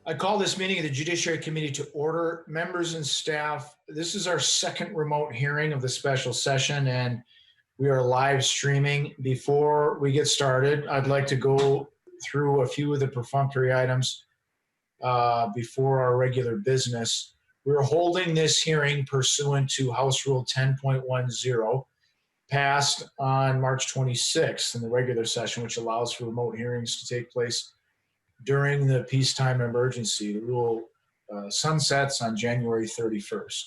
I call this meeting of the Judiciary Committee to order. Members and staff, this is our second remote hearing of the special session, and we are live streaming. Before we get started, I'd like to go through a few of the perfunctory items before our regular business. We're holding this hearing pursuant to House Rule 10.10, passed on March 26th in the regular session, which allows for remote hearings to take place during the peacetime emergency. The rule sunsets on January 31st.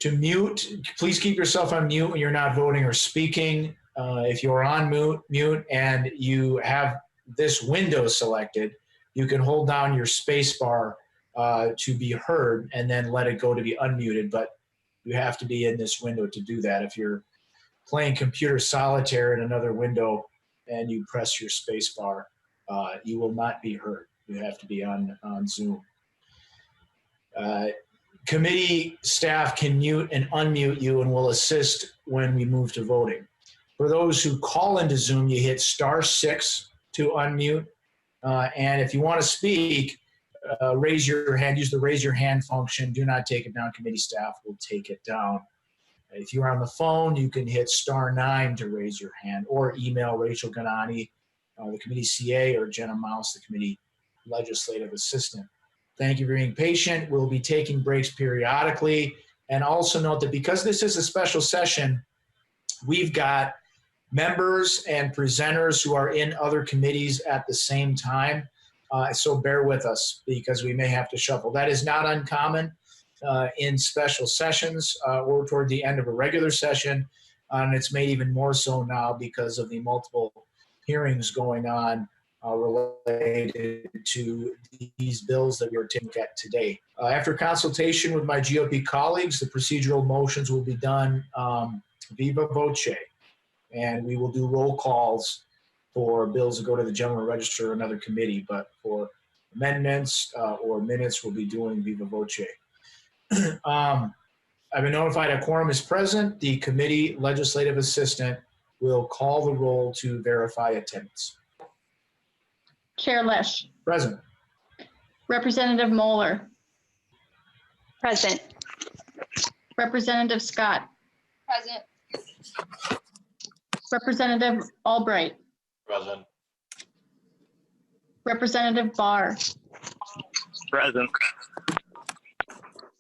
To mute, please keep yourself on mute when you're not voting or speaking. If you're on mute and you have this window selected, you can hold down your space bar to be heard and then let it go to be unmuted, but you have to be in this window to do that. If you're playing computer solitaire in another window and you press your space bar, you will not be heard. You have to be on Zoom. Committee staff can mute and unmute you and will assist when we move to voting. For those who call into Zoom, you hit *6 to unmute. And if you want to speak, raise your hand, use the raise your hand function. Do not take it down. Committee staff will take it down. If you're on the phone, you can hit *9 to raise your hand, or email Rachel Ganani, the committee CA, or Jenna Mouse, the committee legislative assistant. Thank you for being patient. We'll be taking breaks periodically. And also note that because this is a special session, we've got members and presenters who are in other committees at the same time. So bear with us because we may have to shuffle. That is not uncommon in special sessions or toward the end of a regular session. And it's made even more so now because of the multiple hearings going on related to these bills that we're taking at today. After consultation with my GOP colleagues, the procedural motions will be done viva voce, and we will do roll calls for bills that go to the general register or another committee, but for amendments or minutes, we'll be doing viva voce. I've been notified a quorum is present. The committee legislative assistant will call the roll to verify attendance. Chair Lesh. Present. Representative Moeller. Present. Representative Scott. Present. Representative Albright. Present. Representative Barr. Present.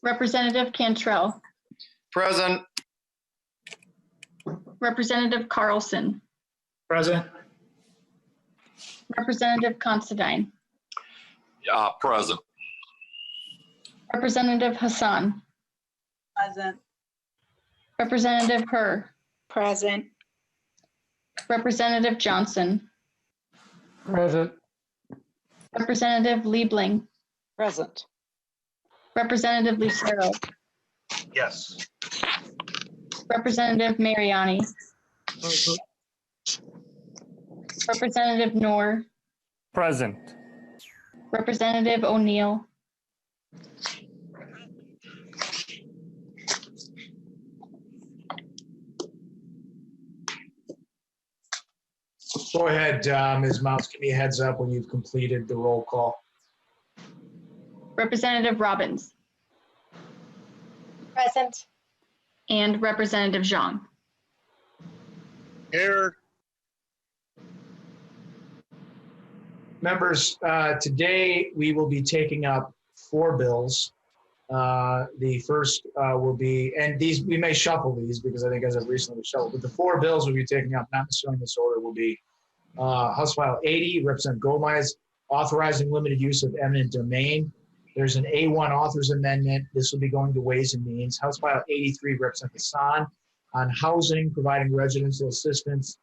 Representative Cantrell. Present. Representative Carlson. Present. Representative Considine. Present. Representative Hassan. Present. Representative Herr. Present. Representative Johnson. Present. Representative Liebling. Present. Representative Lucero. Yes. Representative Mariani. Representative Noor. Present. Representative O'Neill. Go ahead, Ms. Mouse, give me a heads up when you've completed the roll call. Representative Robbins. Present. And Representative Zhang. Here. Members, today we will be taking up 4 bills. The first will be, and these we may shuffle these because I think as I've recently shuffled, but the 4 bills we'll be taking up, not necessarily in this order, will be House File 80, Representative Gomez, authorizing limited use of eminent domain. There's an A1 authors amendment. This will be going to Ways and Means. House File 83, Representative Hassan, on housing, providing residential assistance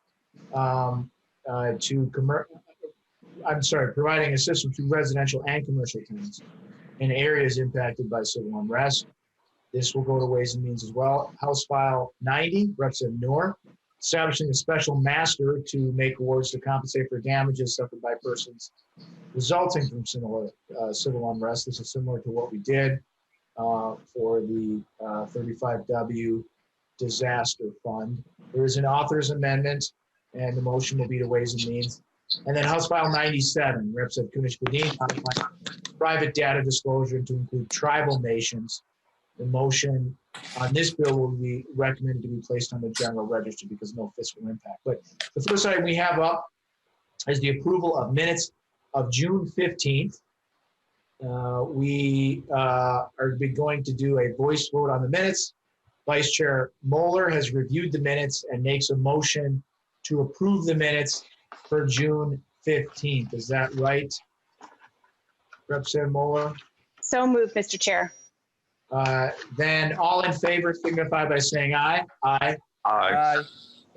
providing assistance to residential and commercial tenants in areas impacted by civil unrest. This will go to Ways and Means as well. House File 90, Representative Noor, establishing a special master to make awards to compensate for damages suffered by persons resulting from civil unrest. This is similar to what we did for the 35W disaster fund. There is an author's amendment, and the motion will be to Ways and Means. And then House File 97, Representative Kunesh-Podein, modifying private data disclosure to include tribal nations. The motion on this bill will be recommended to be placed on the general register because no fiscal impact. But the first item we have up is the approval of minutes of June 15th. We are going to do a voice vote on the minutes. Vice Chair Moeller has reviewed the minutes and makes a motion to approve the minutes for June 15th. Is that right, Representative Moeller? So moved, Mr. Chair. Then all in favor signify by saying aye. Aye. Aye.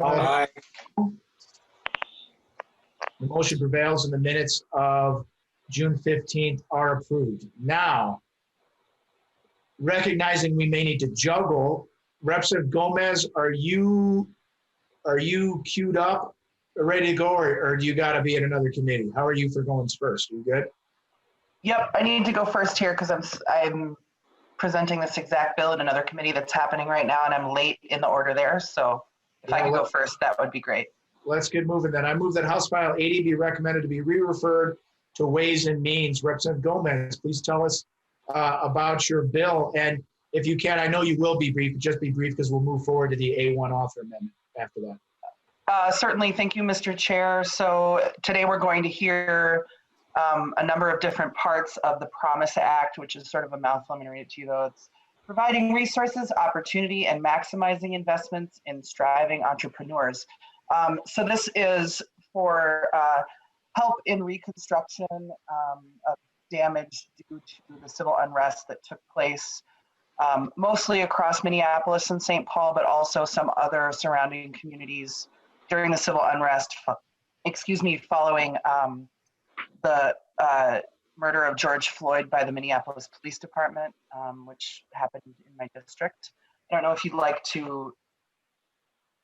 Aye. The motion prevails and the minutes of June 15th are approved. Now, recognizing we may need to juggle, Representative Gomez, are you queued up, ready to go, or do you got to be at another committee? How are you for going first? You good? Yep, I need to go first here because I'm presenting this exact bill in another committee that's happening right now, and I'm late in the order there. So if I can go first, that would be great. Let's get moving then. I move that House File 80 be recommended to be re-referred to Ways and Means. Representative Gomez, please tell us about your bill. And if you can, I know you will be brief, just be brief because we'll move forward to the A1 author amendment after that. Certainly, thank you, Mr. Chair. So today we're going to hear a number of different parts of the Promise Act, which is sort of a mouthful. I'm going to read it to you though. It's providing resources, opportunity, and maximizing investments in striving entrepreneurs. So this is for help in reconstruction of damage due to the civil unrest that took place mostly across Minneapolis and St. Paul, but also some other surrounding communities during the civil unrest, following the murder of George Floyd by the Minneapolis Police Department, which happened in my district. I don't know if you'd like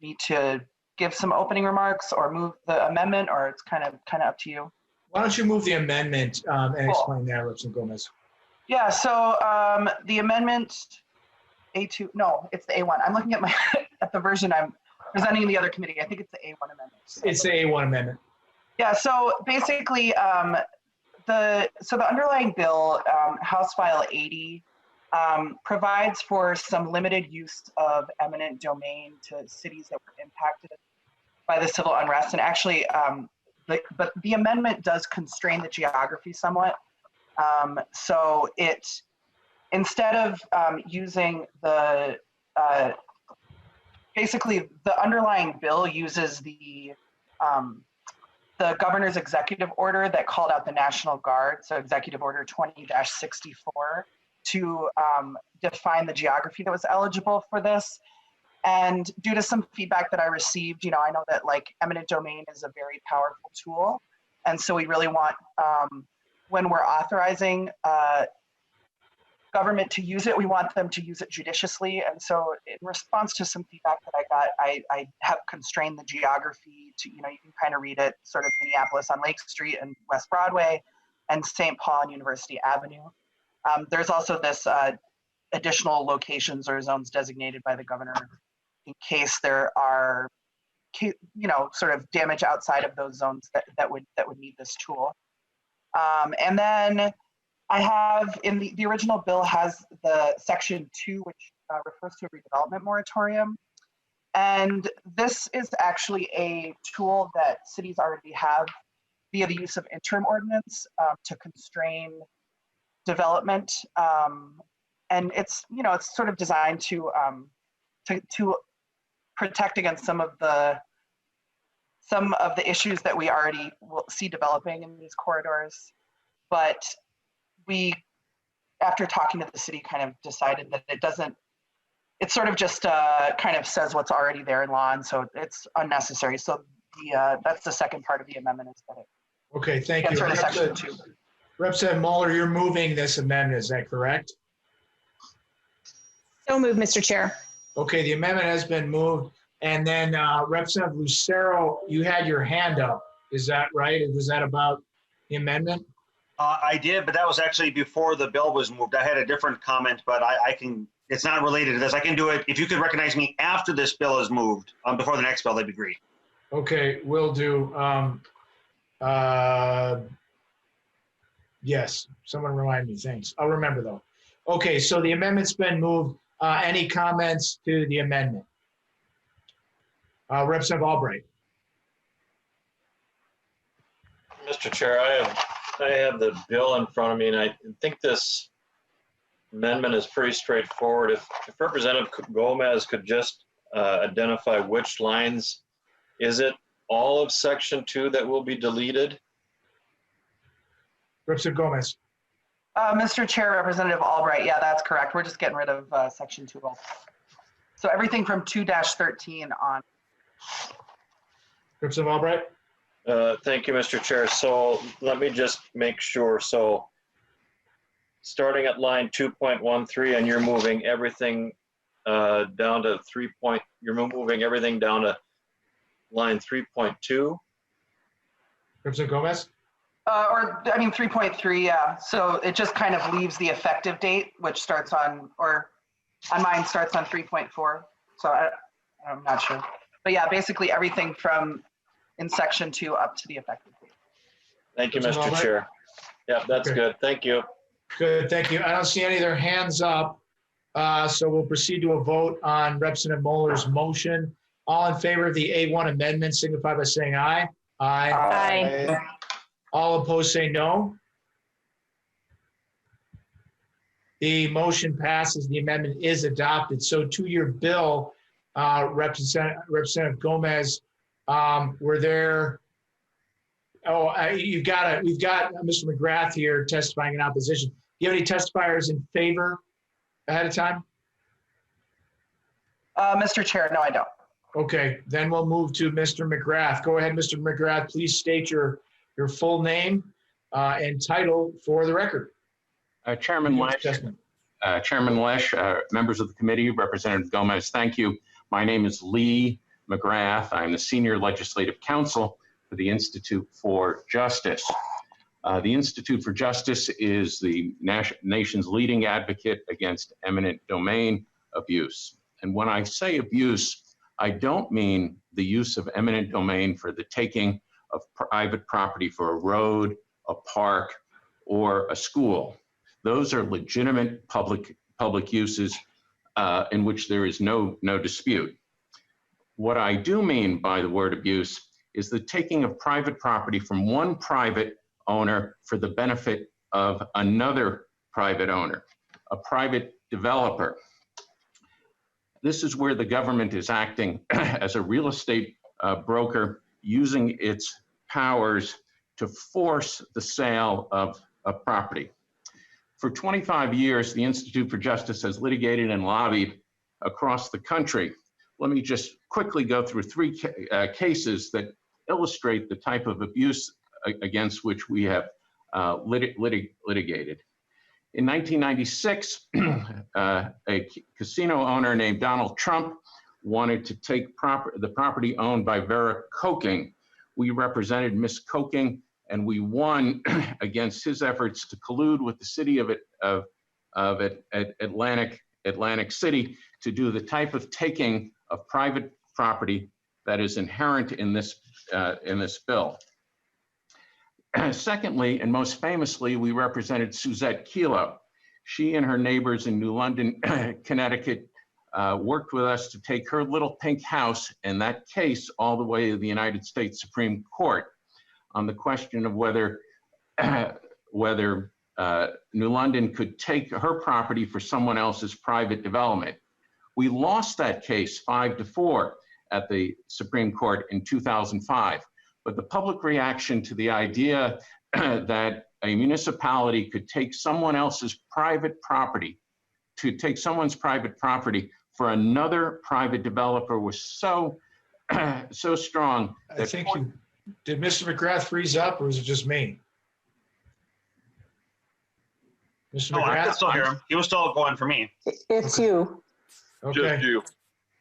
me to give some opening remarks or move the amendment, or it's kind of up to you. Why don't you move the amendment and explain that, Representative Gomez? Yeah, so the amendment A2, no, it's the A1. I'm looking at at the version I'm presenting in the other committee. I think it's the A1 amendment. It's the A1 amendment. Yeah, so basically the underlying bill, House File 80, provides for some limited use of eminent domain to cities that were impacted by the civil unrest. And actually, but the amendment does constrain the geography somewhat. So it, instead of using basically the underlying bill uses the governor's executive order that called out the National Guard, so Executive Order 20-64, to define the geography that was eligible for this. And due to some feedback that I received, I know that eminent domain is a very powerful tool. And so we really want, when we're authorizing government to use it, we want them to use it judiciously. And so in response to some feedback that I got, I have constrained the geography to, you can kind of read it sort of Minneapolis on Lake Street and West Broadway and St. Paul and University Avenue. There's also this additional locations or zones designated by the governor in case there are, sort of damage outside of those zones that would need this tool. And then I have in the original bill has the section 2, which refers to a redevelopment moratorium. And this is actually a tool that cities already have via the use of interim ordinance to constrain development. And it's, it's sort of designed to protect against some of the issues that we already will see developing in these corridors. But we, after talking to the city, kind of decided that it sort of just kind of says what's already there in law, and so it's unnecessary. So that's the second part of the amendment is that it Okay, thank you. gets rid of section 2. Representative Mueller, you're moving this amendment, is that correct? So moved, Mr. Chair. Okay, the amendment has been moved. And then Representative Lucero, you had your hand up. Is that right? Was that about the amendment? I did, but that was actually before the bill was moved. I had a different comment, but I can, it's not related to this. I can do it. If you could recognize me after this bill is moved, before the next bill, that'd be great. Okay, will do. Yes, someone remind me, thanks. I'll remember though. Okay, so the amendment's been moved. Any comments to the amendment? Representative Albright. Mr. Chair, I have the bill in front of me, and I think this amendment is pretty straightforward. If Representative Gomez could just identify which lines, is it all of Section 2 that will be deleted? Representative Gomez. Mr. Chair, Representative Albright, yeah, that's correct. We're just getting rid of Section 2. So everything from 2-13 on. Representative Albright. Thank you, Mr. Chair. So let me just make sure. So starting at line 2.13, and you're moving everything down to you're moving everything down to line 3.2. Representative Gomez. 3.3, yeah. So it just kind of leaves the effective date, which starts on, or on mine starts on 3.4. So I'm not sure. But yeah, basically everything from in Section 2 up to the effective date. Thank you, Mr. Chair. Yeah, that's good. Thank you. Good, thank you. I don't see any of their hands up. So we'll proceed to a vote on Representative Moeller's motion. All in favor of the A1 amendment signify by saying aye. Aye. Aye. All opposed say no. The motion passes. The amendment is adopted. So to your bill, Representative Gomez, were there? We've got Mr. McGrath here testifying in opposition. Do you have any testifiers in favor ahead of time? Mr. Chair, no, I don't. Okay, then we'll move to Mr. McGrath. Go ahead, Mr. McGrath. Please state your full name and title for the record. Chairman Lesh, members of the committee, Representative Gomez, thank you. My name is Lee McGrath. I'm the Senior Legislative Counsel for the Institute for Justice. The Institute for Justice is the nation's leading advocate against eminent domain abuse. And when I say abuse, I don't mean the use of eminent domain for the taking of private property for a road, a park, or a school. Those are legitimate public uses in which there is no dispute. What I do mean by the word abuse is the taking of private property from one private owner for the benefit of another private owner, a private developer. This is where the government is acting as a real estate broker, using its powers to force the sale of property. For 25 years, the Institute for Justice has litigated and lobbied across the country. Let me just quickly go through three cases that illustrate the type of abuse against which we have litigated. In 1996, a casino owner named Donald Trump wanted to take the property owned by Vera Coking. We represented Miss Coking, and we won against his efforts to collude with the city of Atlantic City to do the type of taking of private property that is inherent in this bill. Secondly, and most famously, we represented Suzette Kelo. She and her neighbors in New London, Connecticut, worked with us to take her little pink house and that case all the way to the United States Supreme Court on the question of whether New London could take her property for someone else's private development. We lost that case 5-4 at the Supreme Court in 2005. But the public reaction to the idea that a municipality could take someone else's private property, for another private developer was so strong. I think did Mr. McGrath freeze up, or was it just me? Mr. No, I McGrath? can still hear him. He was still going for me. It's you. Okay. Just you.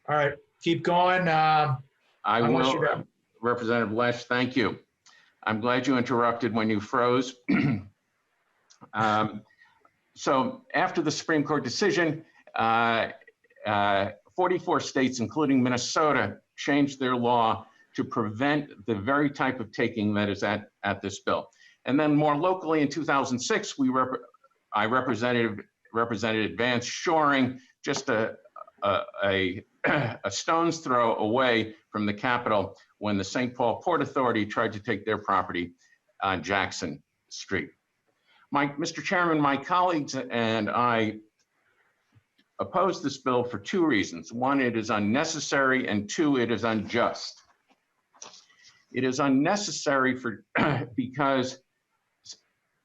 All right, keep going. I unless will, you're done. Representative Lesh, thank you. I'm glad you interrupted when you froze. So after the Supreme Court decision, 44 states, including Minnesota, changed their law to prevent the very type of taking that is at at this bill. And then more locally in 2006, I represented Advanced Shoring, just a stone's throw away from the Capitol when the St. Paul Port Authority tried to take their property on Jackson Street. Mr. Chairman, my colleagues and I oppose this bill for two reasons. One, it is unnecessary, and two, it is unjust. It is unnecessary because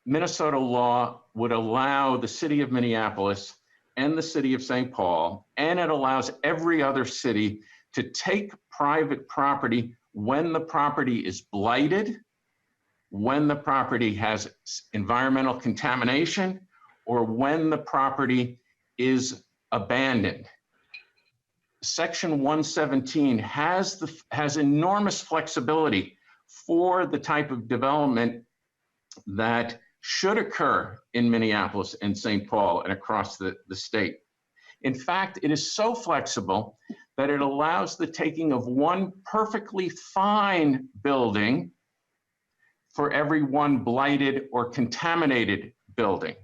Minnesota law would allow the city of Minneapolis and the city of St. Paul, and it allows every other city to take private property when the property is blighted, when the property has environmental contamination, or when the property is abandoned. Section 117 has enormous flexibility for the type of development that should occur in Minneapolis and St. Paul and across the state. In fact, it is so flexible that it allows the taking of one perfectly fine building for every one blighted or contaminated building.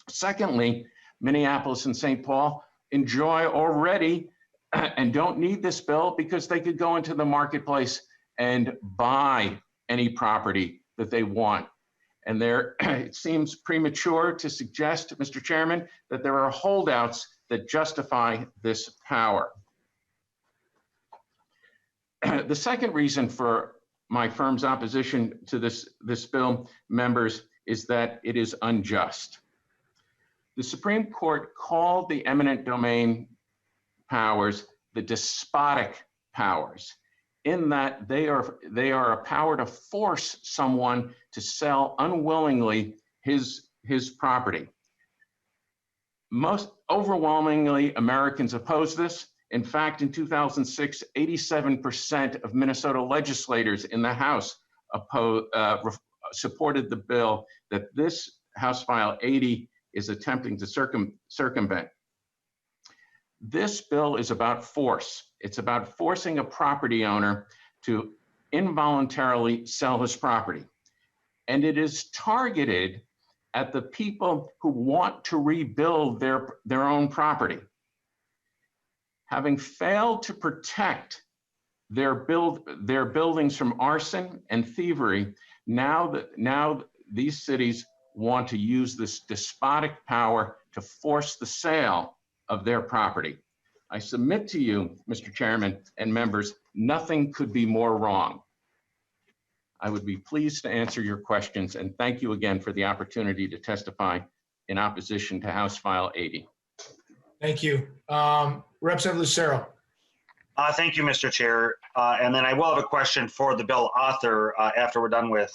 Secondly, Minneapolis and St. Paul enjoy already and don't need this bill because they could go into the marketplace and buy any property that they want. And it seems premature to suggest, Mr. Chairman, that there are holdouts that justify this power. The second reason for my firm's opposition to this bill, members, is that it is unjust. The Supreme Court called the eminent domain powers the despotic powers, in that they are a power to force someone to sell unwillingly his property. Most overwhelmingly, Americans oppose this. In fact, in 2006, 87% of Minnesota legislators in the House supported the bill that this House File 80 is attempting to circumvent. This bill is about force. It's about forcing a property owner to involuntarily sell his property. And it is targeted at the people who want to rebuild their own property. Having failed to protect their buildings from arson and thievery, now these cities want to use this despotic power to force the sale of their property. I submit to you, Mr. Chairman and members, nothing could be more wrong. I would be pleased to answer your questions, and thank you again for the opportunity to testify in opposition to House File 80. Thank you. Representative Lucero. Thank you, Mr. Chair. And then I will have a question for the bill author after we're done with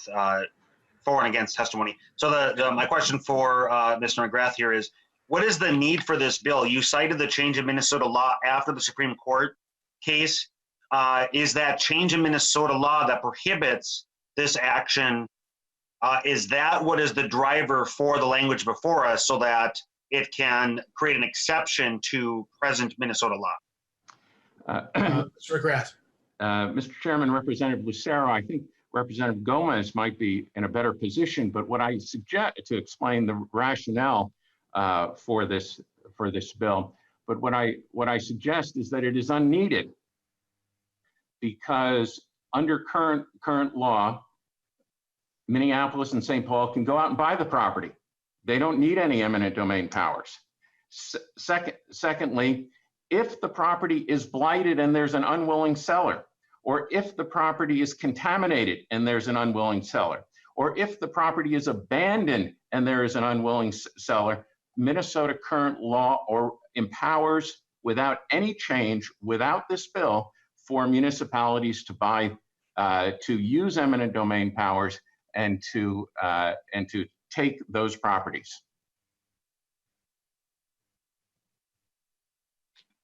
for and against testimony. So my question for Mr. McGrath here is, what is the need for this bill? You cited the change in Minnesota law after the Supreme Court case. Is that change in Minnesota law that prohibits this action, is that what is the driver for the language before us so that it can create an exception to present Minnesota law? Mr. McGrath. Mr. Chairman, Representative Lucero, I think Representative Gomez might be in a better position, but what I suggest to explain the rationale for this bill, but what I suggest is that it is unneeded because under current law, Minneapolis and St. Paul can go out and buy the property. They don't need any eminent domain powers. Secondly, if the property is blighted and there's an unwilling seller, or if the property is contaminated and there's an unwilling seller, or if the property is abandoned and there is an unwilling seller, Minnesota current law empowers without any change, without this bill, for municipalities to buy, to use eminent domain powers and to take those properties.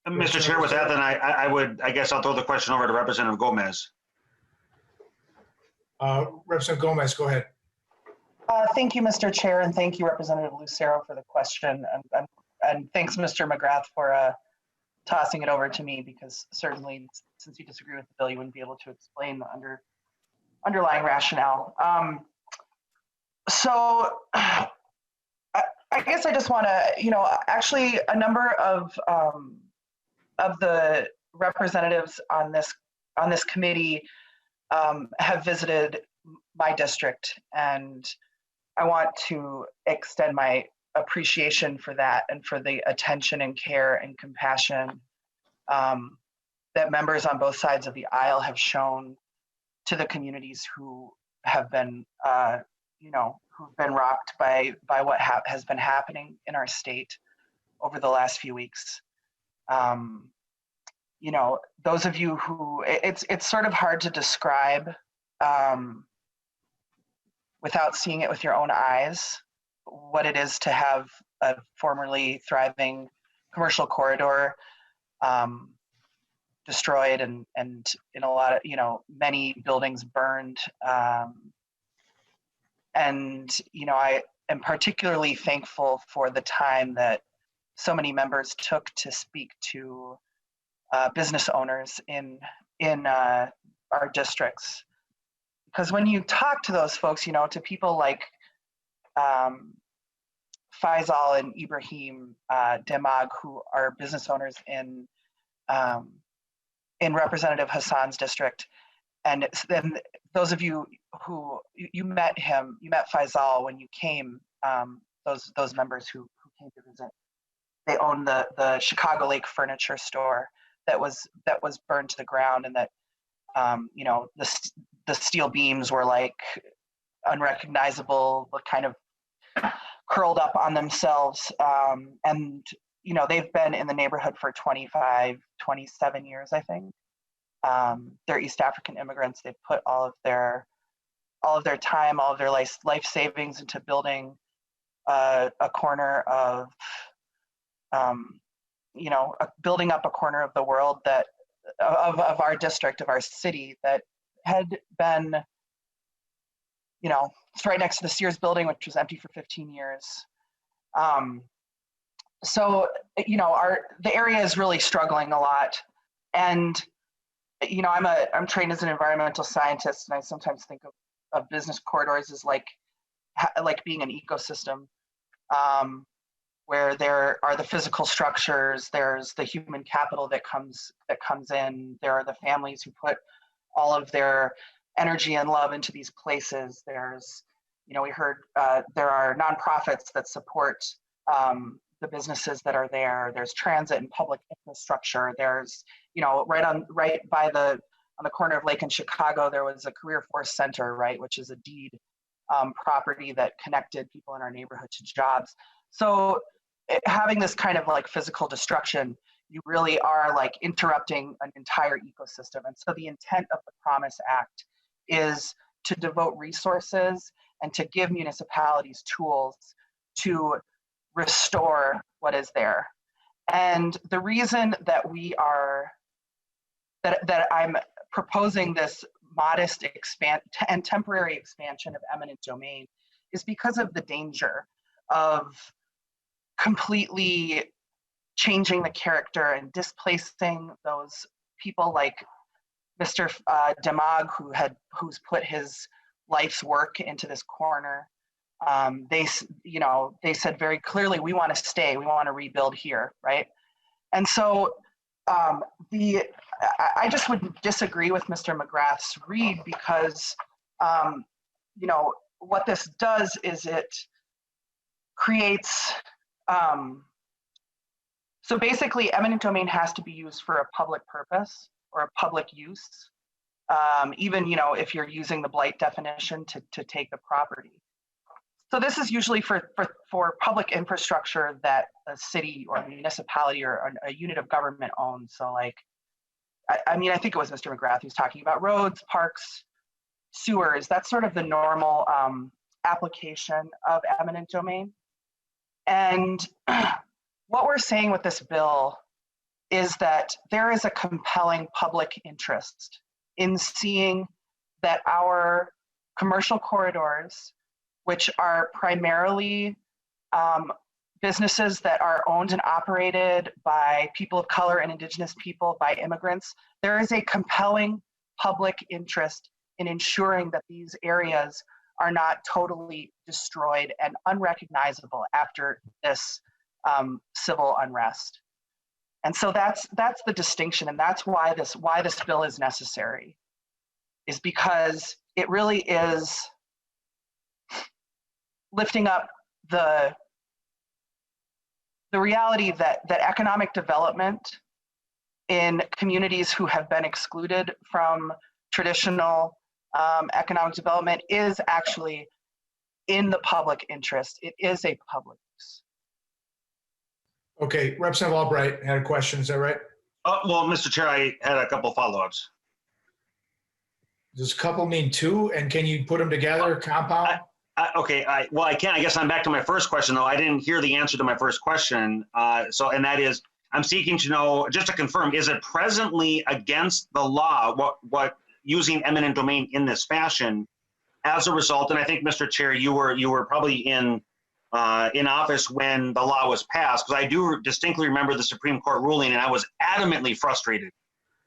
Mr. Chair, with that, then I guess I'll throw the question over to Representative Gomez. Representative Gomez, go ahead. Thank you, Mr. Chair, and thank you, Representative Lucero, for the question. And thanks, Mr. McGrath, for tossing it over to me, because certainly, since you disagree with the bill, you wouldn't be able to explain underlying rationale. So I guess I just want to, actually a number of the representatives on this committee have visited my district, and I want to extend my appreciation for that and for the attention and care and compassion that members on both sides of the aisle have shown to the communities who have been, who've been rocked by what has been happening in our state over the last few weeks. Those of you who, it's sort of hard to describe without seeing it with your own eyes, what it is to have a formerly thriving commercial corridor destroyed and in a lot of, many buildings burned. I am particularly thankful for the time that so many members took to speak to business owners in our districts. Because when you talk to those folks, to people like Faisal and Ibrahim Demag, who are business owners in Representative Hassan's district, and then those of you who you met Faisal when you came, those members who came to visit, they own the Chicago Lake furniture store that was burned to the ground, and that the steel beams were like unrecognizable, kind of curled up on themselves. And they've been in the neighborhood for 27 years, I think. They're East African immigrants. They've put all of their time, all of their life savings into building a corner of, building up a corner of the world of our district, of our city, that had been, it's right next to the Sears building, which was empty for 15 years. So, the area is really struggling a lot. And, I'm trained as an environmental scientist, and I sometimes think of business corridors as like being an ecosystem, where there are the physical structures, there's the human capital that comes in, there are the families who put all of their energy and love into these places. There's, we heard there are nonprofits that support the businesses that are there. There's transit and public infrastructure. There's, right by on the corner of Lake and Chicago, there was a career force center, right, which is a deed property that connected people in our neighborhood to jobs. So having this kind of like physical destruction, you really are like interrupting an entire ecosystem. And so the intent of the Promise Act is to devote resources and to give municipalities tools to restore what is there. And the reason that that I'm proposing this modest and temporary expansion of eminent domain is because of the danger of completely changing the character and displacing those people like Mr. Demag, who's put his life's work into this corner. They said very clearly, we want to stay, we want to rebuild here, right? And so I just would disagree with Mr. McGrath's read, because what this does is it creates, so basically eminent domain has to be used for a public purpose or a public use, even if you're using the blight definition to take the property. So this is usually for public infrastructure that a city or a municipality or a unit of government owns. So like, I think it was Mr. McGrath who's talking about roads, parks, sewers. That's sort of the normal application of eminent domain. And what we're saying with this bill is that there is a compelling public interest in seeing that our commercial corridors, which are primarily businesses that are owned and operated by people of color and indigenous people, by immigrants, there is a compelling public interest in ensuring that these areas are not totally destroyed and unrecognizable after this civil unrest. And so that's the distinction, and that's why this bill is necessary, is because it really is lifting up the reality that economic development in communities who have been excluded from traditional economic development is actually in the public interest. It is a public use. Okay, Representative Albright had a question, is that right? Well, Mr. Chair, I had a couple follow-ups. Does couple mean two, and can you put them together, compound? Well, I can. I guess I'm back to my first question, though. I didn't hear the answer to my first question. And that is, I'm seeking to know, just to confirm, is it presently against the law, what using eminent domain in this fashion as a result? And I think, Mr. Chair, you were probably in office when the law was passed, because I do distinctly remember the Supreme Court ruling, and I was adamantly frustrated.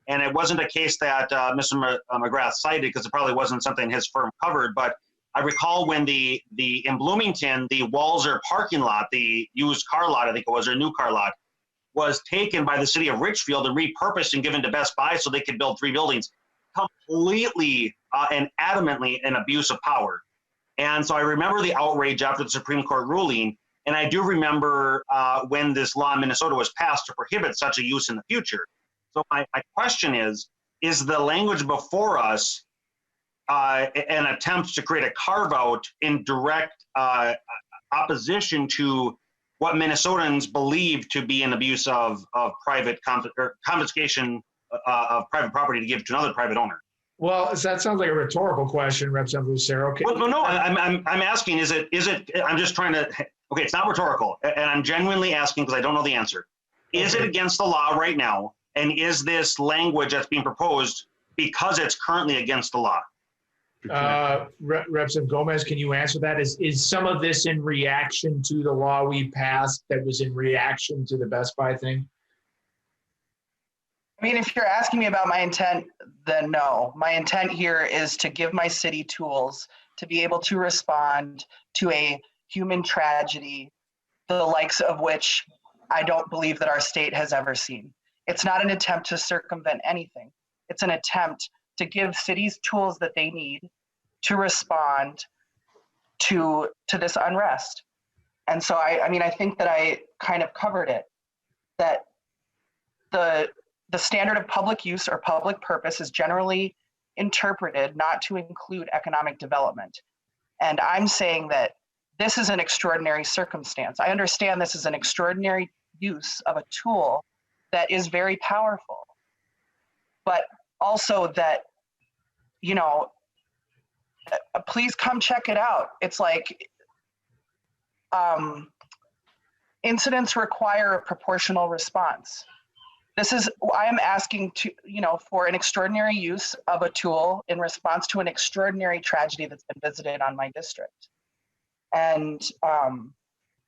And it wasn't a case that Mr. McGrath cited, because it probably wasn't something his firm covered, but I recall when in Bloomington, the Walzer parking lot, the used car lot, I think it was, or new car lot, was taken by the city of Richfield and repurposed and given to Best Buy so they could build 3 buildings. Completely and adamantly an abuse of power. And so I remember the outrage after the Supreme Court ruling, and I do remember when this law in Minnesota was passed to prohibit such a use in the future. So my question is the language before us an attempt to create a carve-out in direct opposition to what Minnesotans believe to be an abuse of private confiscation of private property to give to another private owner? Well, that sounds like a rhetorical question, Representative Lucero. Okay. Well, no, I'm asking, is it, I'm just trying to, okay, it's not rhetorical, and I'm genuinely asking because I don't know the answer. Is it against the law right now? And is this language that's being proposed because it's currently against the law? Representative Gomez, can you answer that? Is some of this in reaction to the law we passed that was in reaction to the Best Buy thing? I mean, if you're asking me about my intent, then no. My intent here is to give my city tools to be able to respond to a human tragedy, the likes of which I don't believe that our state has ever seen. It's not an attempt to circumvent anything. It's an attempt to give cities tools that they need to respond to this unrest. And so I mean, I think that I kind of covered it, that the standard of public use or public purpose is generally interpreted not to include economic development. And I'm saying that this is an extraordinary circumstance. I understand this is an extraordinary use of a tool that is very powerful, but also that, you know, please come check it out. It's like incidents require a proportional response. I am asking to, you know, for an extraordinary use of a tool in response to an extraordinary tragedy that's been visited on my district. And,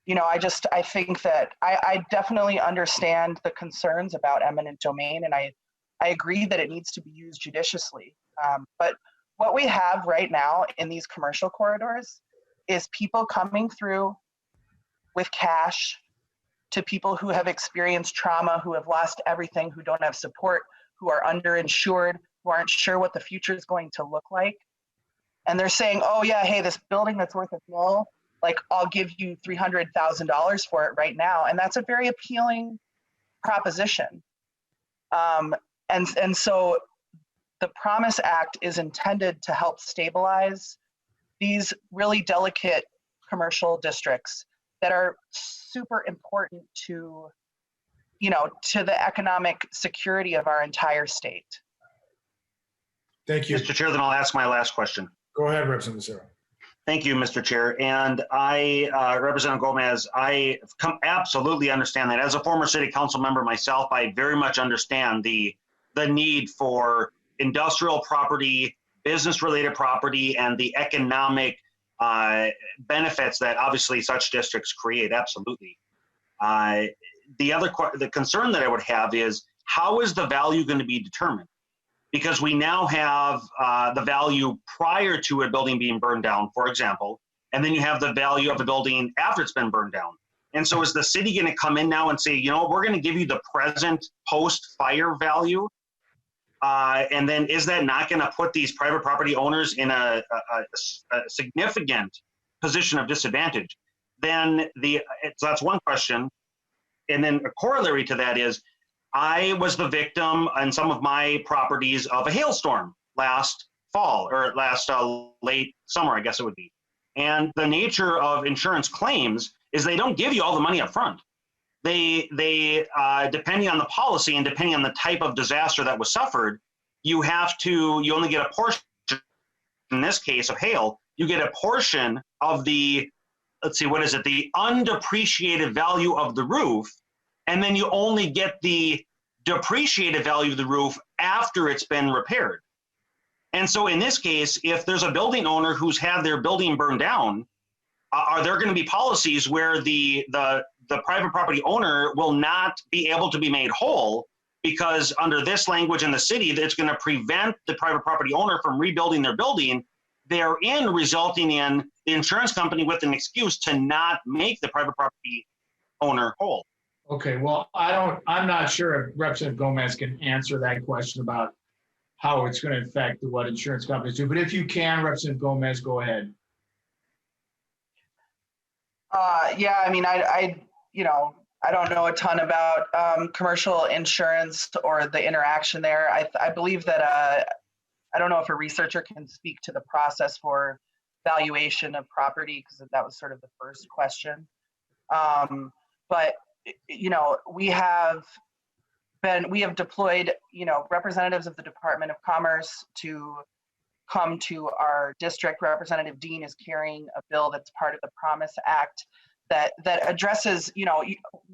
you know, I think that I definitely understand the concerns about eminent domain, and I agree that it needs to be used judiciously. But what we have right now in these commercial corridors is people coming through with cash to people who have experienced trauma, who have lost everything, who don't have support, who are underinsured, who aren't sure what the future is going to look like. And they're saying, oh yeah, hey, this building that's worth $1 million, like I'll give you $300,000 for it right now. And that's a very appealing proposition. And so the Promise Act is intended to help stabilize these really delicate commercial districts that are super important to, you know, to the economic security of our entire state. Thank you. Mr. Chair, then I'll ask my last question. Go ahead, Representative Lucero. Thank you, Mr. Chair. And Representative Gomez, I absolutely understand that. As a former city council member myself, I very much understand the need for industrial property, business-related property, and the economic benefits that obviously such districts create. Absolutely. The concern that I would have is, how is the value going to be determined? because we now have the value prior to a building being burned down, for example, and then you have the value of the building after it's been burned down. And so is the city going to come in now and say, you know, we're going to give you the present post-fire value? And then is that not going to put these private property owners in a significant position of disadvantage? Then so that's one question. And then a corollary to that is, I was the victim on some of my properties of a hailstorm last fall, or last late summer, I guess it would be. And the nature of insurance claims is they don't give you all the money up front. They depending on the policy and depending on the type of disaster that was suffered, you only get a portion. In this case of hail, you get a portion of the, let's see, what is it? The undepreciated value of the roof. And then you only get the depreciated value of the roof after it's been repaired. And so in this case, if there's a building owner who's had their building burned down, are there going to be policies where the private property owner will not be able to be made whole because under this language in the city, that's going to prevent the private property owner from rebuilding their building, therein resulting in the insurance company with an excuse to not make the private property owner whole? Okay, well, I'm not sure if Representative Gomez can answer that question about how it's going to affect what insurance companies do. But if you can, Representative Gomez, go ahead. Yeah, I mean, I don't know a ton about commercial insurance or the interaction there. I believe that I don't know if a researcher can speak to the process for valuation of property, because that was sort of the first question. But we have deployed representatives of the Department of Commerce to come to our district. Representative Dean is carrying a bill that's part of the Promise Act that addresses,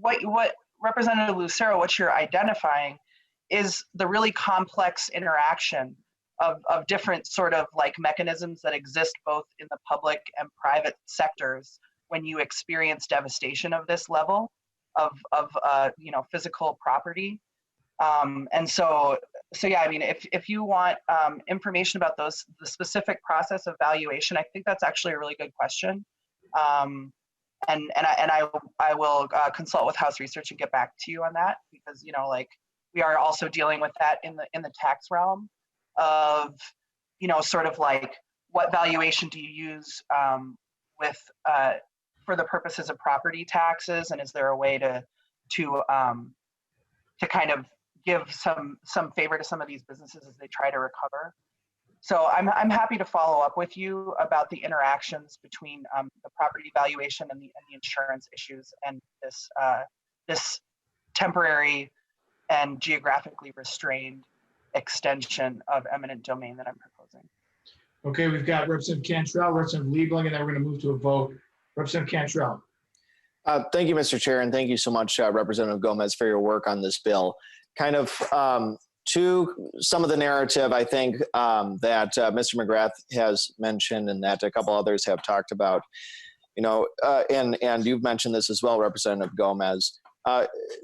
what Representative Lucero, what you're identifying is the really complex interaction of different sort of like mechanisms that exist both in the public and private sectors when you experience devastation of this level of physical property. And so yeah, I mean, if you want information about the specific process of valuation, I think that's actually a really good question. And I will consult with House Research and get back to you on that, because we are also dealing with that in the tax realm of sort of like what valuation do you use for the purposes of property taxes, and is there a way to kind of give some favor to some of these businesses as they try to recover. So I'm happy to follow up with you about the interactions between the property valuation and the insurance issues and this temporary and geographically restrained extension of eminent domain that I'm proposing. Okay, we've got Representative Cantrell, Representative Liebling, and then we're going to move to a vote. Representative Cantrell. Thank you, Mr. Chair, and thank you so much, Representative Gomez, for your work on this bill. Kind of to some of the narrative, I think, that Mr. McGrath has mentioned and that a couple others have talked about, and you've mentioned this as well, Representative Gomez.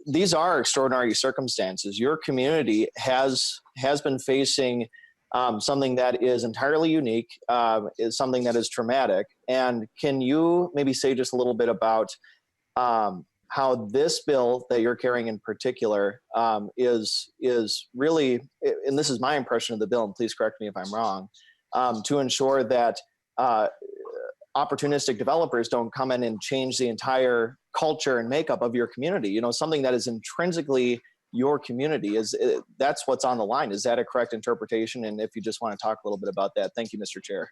These are extraordinary circumstances. Your community has been facing something that is entirely unique, is something that is traumatic. And can you maybe say just a little bit about how this bill that you're carrying in particular is really, and this is my impression of the bill, and please correct me if I'm wrong, to ensure that opportunistic developers don't come in and change the entire culture and makeup of your community. Something that is intrinsically your community, that's what's on the line. Is that a correct interpretation? And if you just want to talk a little bit about that. Thank you, Mr. Chair.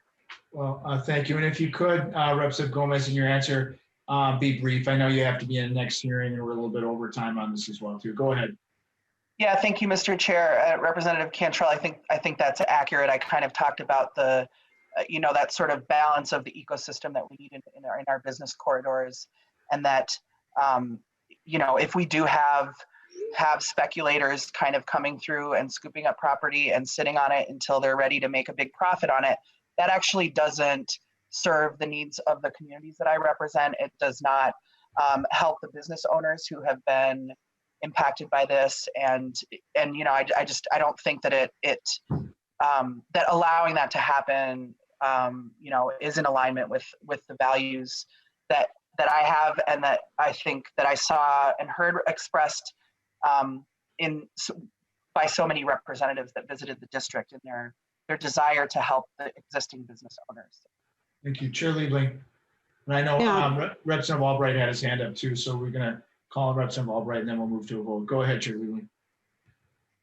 Well, thank you. And if you could, Representative Gomez, in your answer, be brief. I know you have to be in the next hearing, and we're a little bit over time on this as well, too. Go ahead. Yeah, thank you, Mr. Chair. Representative Cantrell, I think that's accurate. I kind of talked about the, that sort of balance of the ecosystem that we need in our business corridors, and that, if we do have speculators kind of coming through and scooping up property and sitting on it until they're ready to make a big profit on it, that actually doesn't serve the needs of the communities that I represent. It does not help the business owners who have been impacted by this, and you know, I don't think that that allowing that to happen, you know, is in alignment with the values that I have, and that I think that I saw and heard expressed by so many representatives that visited the district in their desire to help the existing business owners. Thank you. Chair Liebling. And I know Representative Albright had his hand up too, so we're going to call on Representative Albright and then we'll move to a vote. Go ahead, Chair Liebling.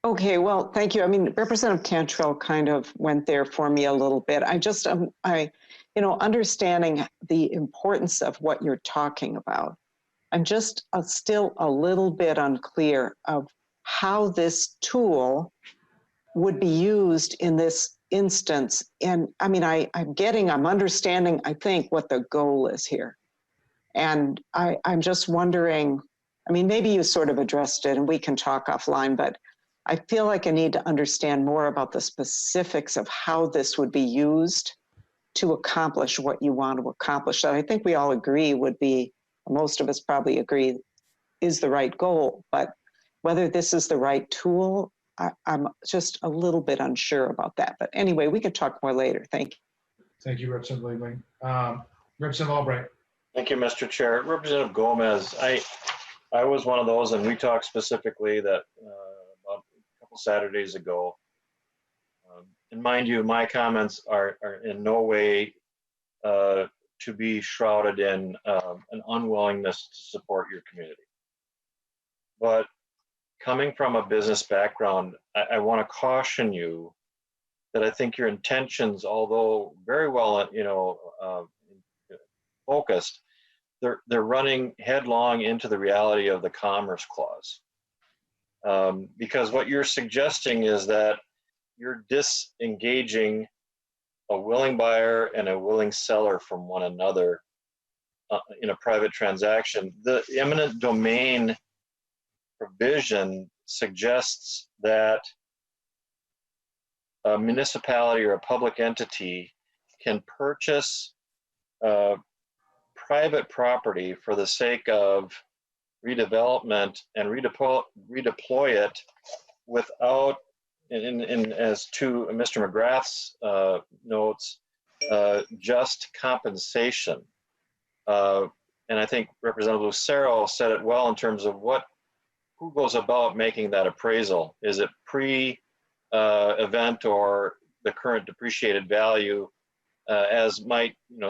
Okay, well, thank you. I mean, Representative Cantrell kind of went there for me a little bit. I just, you know, understanding the importance of what you're talking about, I'm just still a little bit unclear of how this tool would be used in this instance. And I mean, I'm understanding, I think, what the goal is here. And I'm just wondering, I mean, maybe you sort of addressed it and we can talk offline, but I feel like I need to understand more about the specifics of how this would be used to accomplish what you want to accomplish. That I think we all agree would be, most of us probably agree, is the right goal. But whether this is the right tool, I'm just a little bit unsure about that. But anyway, we can talk more later. Thank you. Thank you, Representative Liebling. Representative Albright. Thank you, Mr. Chair. Representative Gomez, I was one of those, and we talked specifically that about a couple Saturdays ago. And mind you, my comments are in no way to be shrouded in an unwillingness to support your community. But coming from a business background, I want to caution you that I think your intentions, although very well, you know, focused, they're running headlong into the reality of the Commerce Clause. Because what you're suggesting is that you're disengaging a willing buyer and a willing seller from one another in a private transaction. The eminent domain provision suggests that a municipality or a public entity can purchase private property for the sake of redevelopment and redeploy it without, as to Mr. McGrath's notes, just compensation. And I think Representative Lucero said it well in terms of who goes about making that appraisal. Is it pre-event or the current depreciated value, as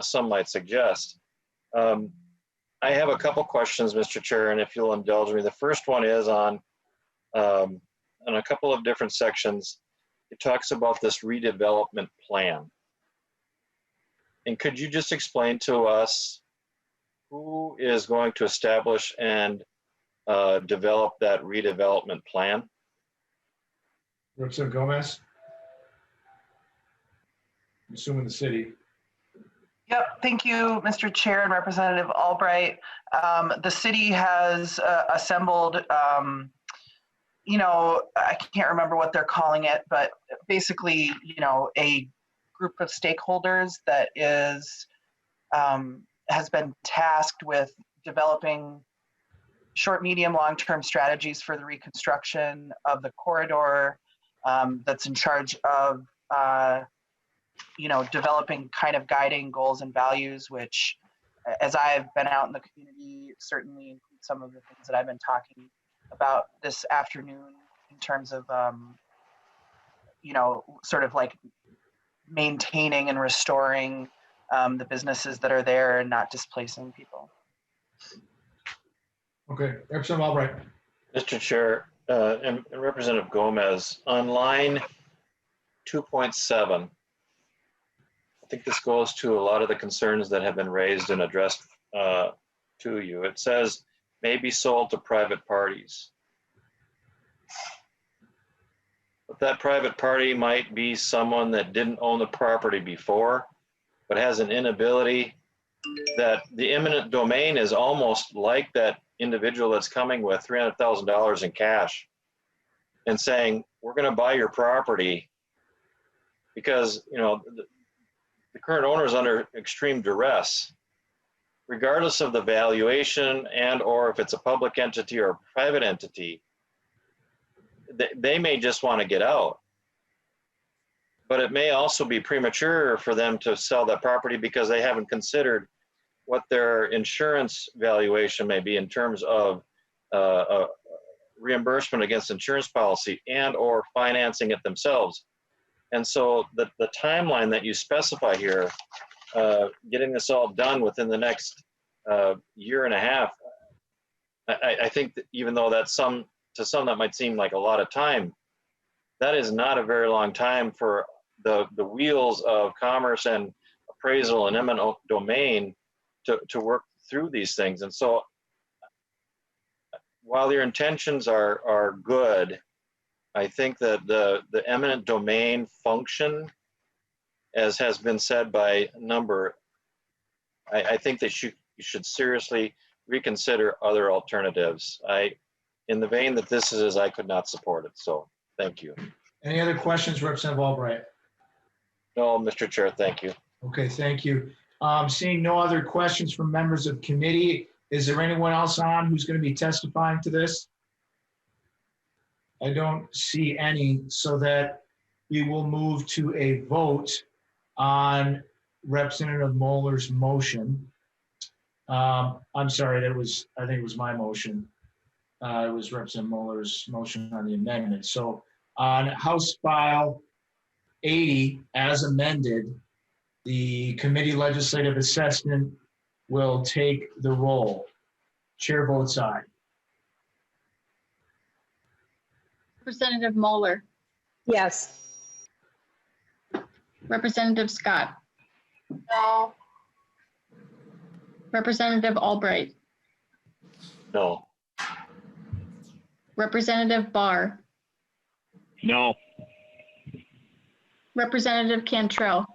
some might suggest? I have a couple questions, Mr. Chair, and if you'll indulge me. The first one is on a couple of different sections. It talks about this redevelopment plan. And could you just explain to us who is going to establish and develop that redevelopment plan? Representative Gomez. I'm assuming the city. Yep, thank you, Mr. Chair and Representative Albright. The city has assembled, you know, I can't remember what they're calling it, but basically, you know, a group of stakeholders that has been tasked with developing short, medium, long-term strategies for the reconstruction of the corridor, that's in charge of you know, developing kind of guiding goals and values, which, as I've been out in the community, certainly include some of the things that I've been talking about this afternoon in terms of, you know, sort of like maintaining and restoring the businesses that are there and not displacing people. Okay, Representative Albright. Mr. Chair, and Representative Gomez, on line 2.7, I think this goes to a lot of the concerns that have been raised and addressed to you. It says, may be sold to private parties. But that private party might be someone that didn't own the property before, but has an inability. That the eminent domain is almost like that individual that's coming with $300,000 in cash and saying, we're going to buy your property because, you know, the current owner is under extreme duress. regardless of the valuation and or if it's a public entity or a private entity, they may just want to get out. But it may also be premature for them to sell that property because they haven't considered what their insurance valuation may be in terms of reimbursement against insurance policy and or financing it themselves. And so the timeline that you specify here, getting this all done within the next year and a half, I think that even though that's to some that might seem like a lot of time, that is not a very long time for the wheels of commerce and appraisal and eminent domain to work through these things. And so while your intentions are good, I think that the eminent domain function, as has been said by a number, I think that you should seriously reconsider other alternatives. In the vein that this is, I could not support it. So thank you. Any other questions, Representative Albright? No, Mr. Chair, thank you. Okay, thank you. Seeing no other questions from members of committee, is there anyone else on who's going to be testifying to this? I don't see any, so that we will move to a vote on Representative Moeller's motion. I'm sorry, I think it was my motion. It was Representative Moeller's motion on the amendment. So on House File 80 as amended, the committee legislative assessment will take the roll. Chair votes aye. Representative Moeller, Yes. Representative Scott, No. Representative Albright, No. Representative Barr, No. Representative Cantrell,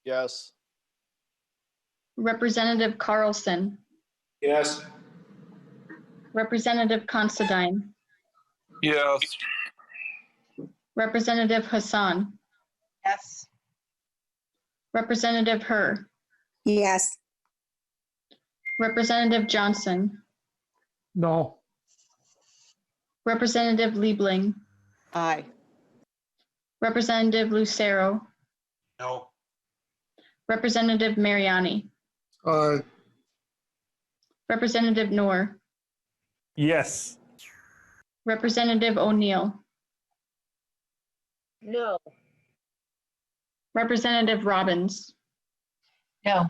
Yes. Representative Carlson, Yes. Representative Considine, Yes. Representative Hassan, Yes. Representative Herr, Yes. Representative Johnson, No. Representative Liebling, Aye. Representative Lucero, No. Representative Mariani, Aye. Representative Noor, Yes. Representative O'Neill, No. Representative Robbins, No.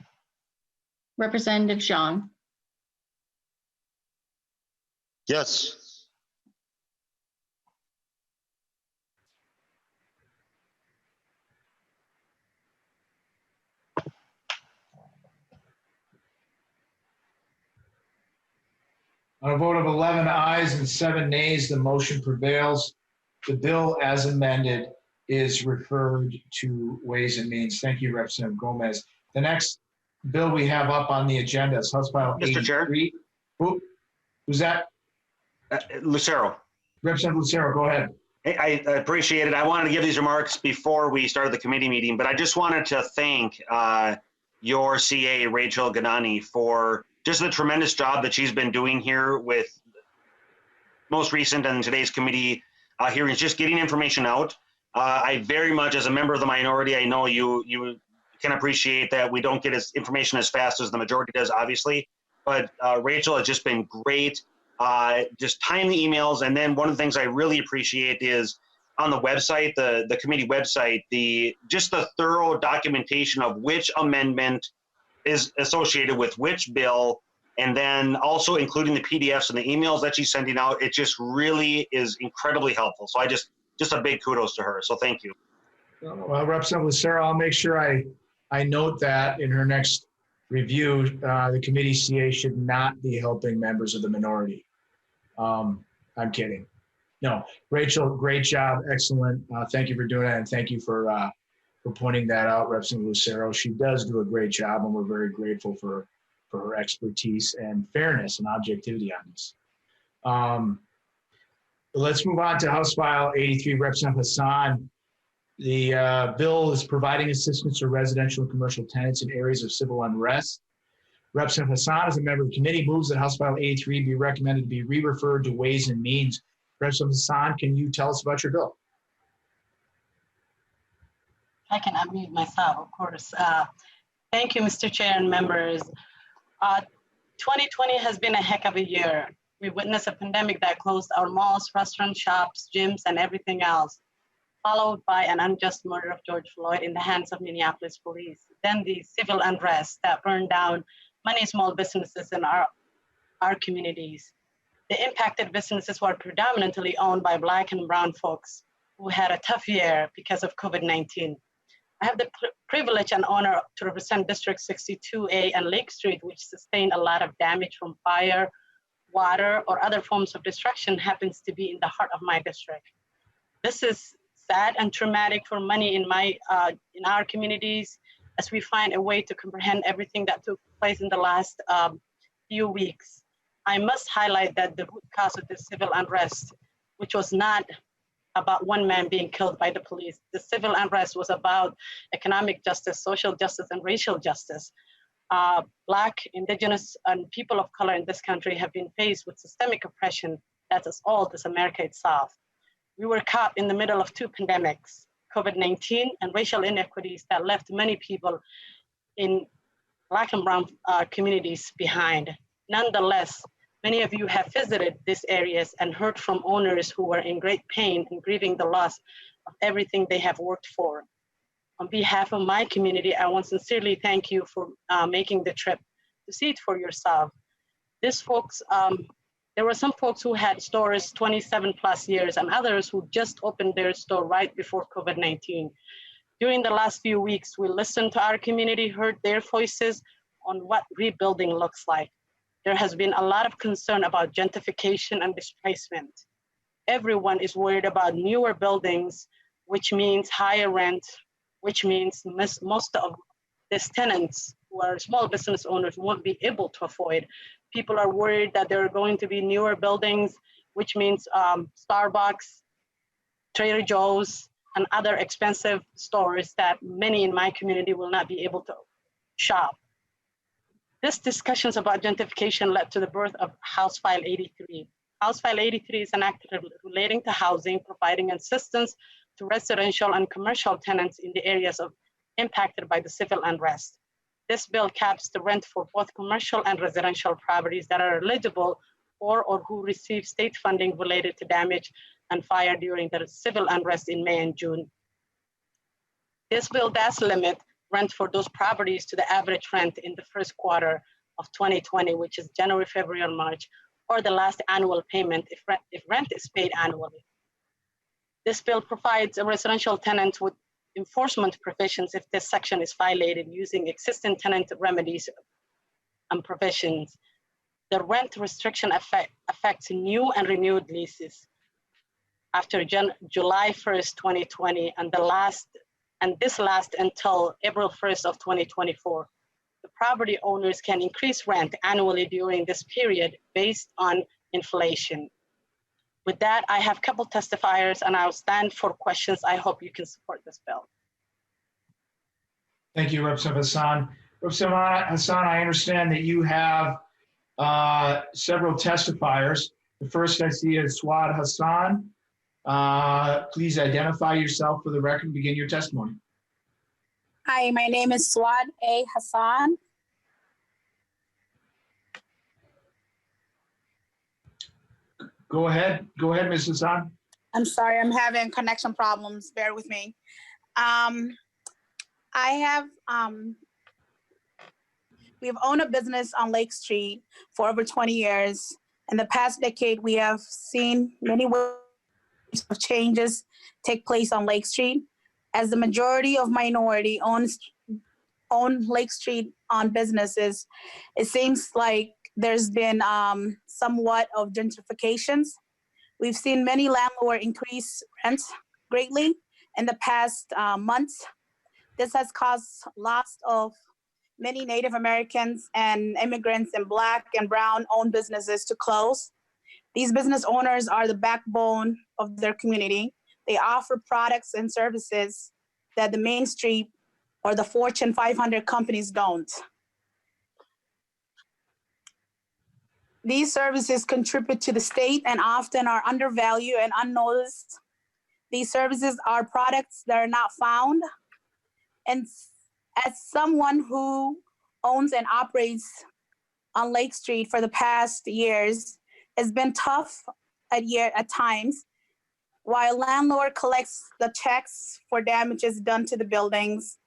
Representative Zhang. Yes. On a vote of 11 ayes and 7 nays, the motion prevails. The bill as amended is referred to Ways and Means. Thank you, Representative Gomez. The next bill we have up on the agenda is House File Mr. Chair? 83. Who's that? Lucero. Representative Lucero, go ahead. I appreciate it. I wanted to give these remarks before we started the committee meeting, but I just wanted to thank your CA, Rachel Ganani, for just the tremendous job that she's been doing here with most recent and today's committee hearings, just getting information out. I very much, as a member of the minority, I know you can appreciate that we don't get information as fast as the majority does, obviously, but Rachel has just been great. Just timely emails. And then one of the things I really appreciate is on the website, the committee website, just the thorough documentation of which amendment is associated with which bill, and then also including the PDFs and the emails that she's sending out. It just really is incredibly helpful. So just a big kudos to her. So thank you. Well, Representative Lucero, I'll make sure I note that in her next review. The committee CA should not be helping members of the minority. I'm kidding. No, Rachel, great job. Excellent. Thank you for doing that. And thank you for pointing that out, Representative Lucero. She does do a great job, and we're very grateful for her expertise and fairness and objectivity on this. Let's move on to House File 83, Representative Hassan. The bill is providing assistance to residential and commercial tenants in areas of civil unrest. Representative Hassan, as a member of the committee, moves that House File 83 be recommended to be re-referred to Ways and Means. Representative Hassan, can you tell us about your bill? I can unmute myself, of course. Thank you, Mr. Chair and members. 2020 has been a heck of a year. We witnessed a pandemic that closed our malls, restaurants, shops, gyms, and everything else, followed by an unjust murder of George Floyd in the hands of Minneapolis police. Then the civil unrest that burned down many small businesses in our communities. The impacted businesses were predominantly owned by Black and Brown folks who had a tough year because of COVID-19. I have the privilege and honor to represent District 62A and Lake Street, which sustained a lot of damage from fire, water, or other forms of destruction, happens to be in the heart of my district. This is sad and traumatic for many in our communities, as we find a way to comprehend everything that took place in the last few weeks. I must highlight that the root cause of this civil unrest, which was not about one man being killed by the police. The civil unrest was about economic justice, social justice, and racial justice. Black, Indigenous, and people of color in this country have been faced with systemic oppression that's as old as America itself. We were caught in the middle of two pandemics, COVID-19 and racial inequities that left many people in Black and Brown communities behind. Nonetheless, many of you have visited these areas and heard from owners who were in great pain and grieving the loss of everything they have worked for. On behalf of my community, I want to sincerely thank you for making the trip to see it for yourself. These folks, there were some folks who had stores 27 plus years and others who just opened their store right before COVID-19. During the last few weeks, we listened to our community, heard their voices on what rebuilding looks like. There has been a lot of concern about gentrification and displacement. Everyone is worried about newer buildings, which means higher rent, which means most of these tenants who are small business owners won't be able to afford. People are worried that there are going to be newer buildings, which means Starbucks, Trader Joe's, and other expensive stores that many in my community will not be able to shop. These discussions about gentrification led to the birth of House File 83. House File 83 is an act relating to housing, providing assistance to residential and commercial tenants in the areas impacted by the civil unrest. This bill caps the rent for both commercial and residential properties that are eligible for or who receive state funding related to damage and fire during the civil unrest in May and June. This bill does limit rent for those properties to the average rent in the first quarter of 2020, which is January, February, or March, or the last annual payment if rent is paid annually. This bill provides a residential tenant with enforcement provisions if this section is violated using existing tenant remedies and provisions. The rent restriction affects new and renewed leases after July 1st, 2020, and this lasts until April 1st of 2024. The property owners can increase rent annually during this period based on inflation. With that, I have a couple testifiers and I'll stand for questions. I hope you can support this bill. Thank you, Representative Hassan. Representative Hassan, I understand that you have several testifiers. The first I see is Swad Hassan. Please identify yourself for the record and begin your testimony. Hi, my name is Swad A. Hassan. Go ahead, Ms. Hassan. I'm sorry, I'm having connection problems. Bear with me. We've owned a business on Lake Street for over 20 years. In the past decade, we have seen many ways of changes take place on Lake Street. As the majority of minority own Lake Street on businesses, it seems like there's been somewhat of gentrifications. We've seen many landlords increase rent greatly in the past months. This has caused loss of many Native Americans and immigrants and Black and Brown owned businesses to close. These business owners are the backbone of their community. They offer products and services that the Main Street or the Fortune 500 companies don't. These services contribute to the state and often are undervalued and unnoticed. These services are products that are not found. And as someone who owns and operates on Lake Street for the past years, it's been tough at times. While landlord collects the checks for damages done to the buildings,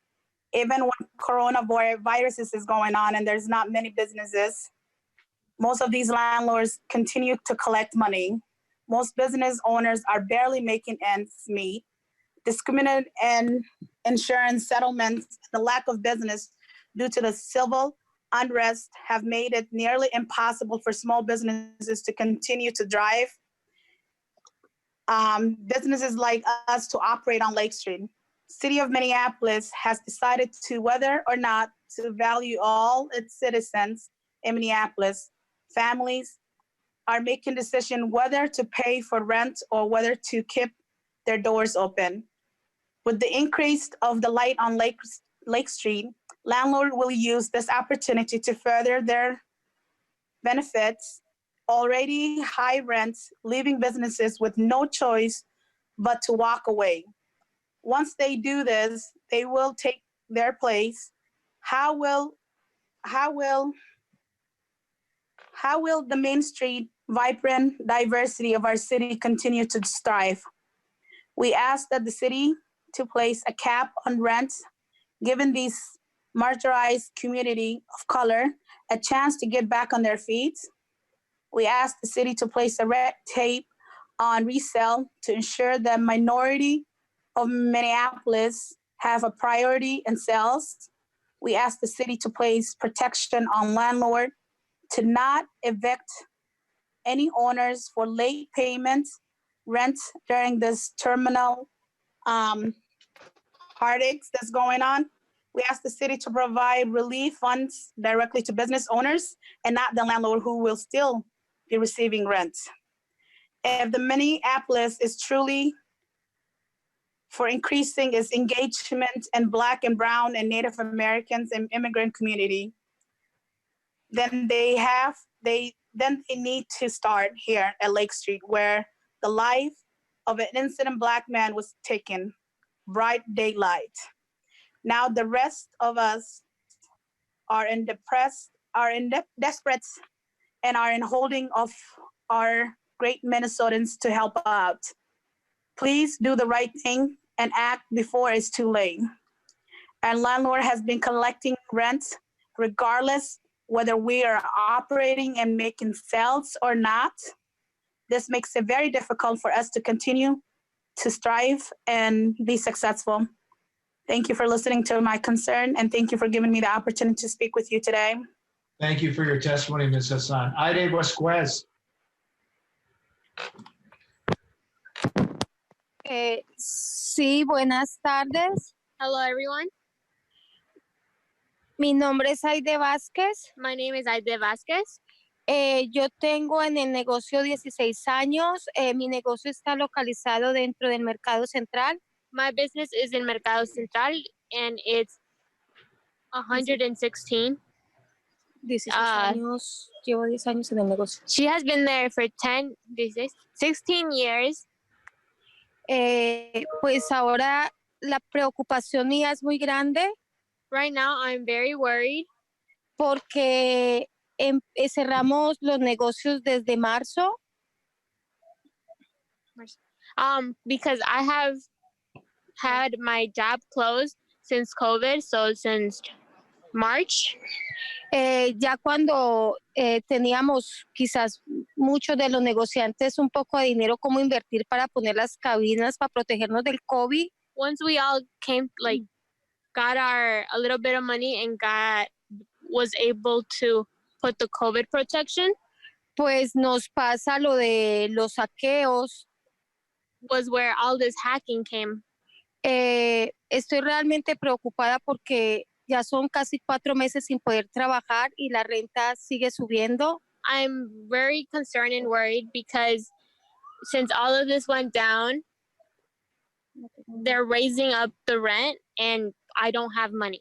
even when coronavirus is going on and there's not many businesses, most of these landlords continue to collect money. Most business owners are barely making ends meet. Discriminated and insurance settlements, the lack of business due to the civil unrest have made it nearly impossible for small businesses to continue to drive. Businesses like us to operate on Lake Street. City of Minneapolis has decided to whether or not to value all its citizens in Minneapolis. Families are making decision whether to pay for rent or whether to keep their doors open. With the increase of the light on Lake Street, landlord will use this opportunity to further their benefits. Already high rents, leaving businesses with no choice but to walk away. Once they do this, they will take their place. How will the Main Street vibrant diversity of our city continue to strive? We ask that the city to place a cap on rents, giving these marginalized community of color a chance to get back on their feet. We ask the city to place a red tape on resale to ensure that minority of Minneapolis have a priority in sales. We ask the city to place protection on landlord to not evict any owners for late payments, rent during this terminal heartaches that's going on. We ask the city to provide relief funds directly to business owners and not the landlord who will still be receiving rent. If the Minneapolis is truly for increasing its engagement in Black and Brown and Native Americans and immigrant community, then they need to start here at Lake Street, where the life of an innocent Black man was taken, bright daylight. Now the rest of us are desperate and are in holding of our great Minnesotans to help out. Please do the right thing and act before it's too late. Our landlord has been collecting rent regardless whether we are operating and making sales or not. This makes it very difficult for us to continue to strive and be successful. Thank you for listening to my concern, and thank you for giving me the opportunity to speak with you today. Thank you for your testimony, Ms. Hassan. Aide Vasquez. Sí, buenas tardes. Hello, everyone. Mi nombre es Aide Vázquez. My name is Aide Vasquez. Yo tengo en el negocio 16 años. Mi negocio está localizado dentro del Mercado Central. My business is in Mercado Central, and it's 116. 16 años. Llevo 10 años en el negocio. She has been there for 16 years. Pues ahora la preocupación mía es muy grande. Right now, I'm very worried. Porque cerramos los negocios desde marzo. Because I have had my job closed since COVID, so since March. Ya cuando teníamos quizás muchos de los negociantes un poco de dinero como invertir para poner las cabinas para protegernos del COVID. Once we all got a little bit of money and was able to put the COVID protection. Pues nos pasa lo de los saqueos. Was where all this hacking came. Estoy realmente preocupada porque ya son casi 4 meses sin poder trabajar y la renta sigue subiendo. I'm very concerned and worried because since all of this went down, they're raising up the rent and I don't have money.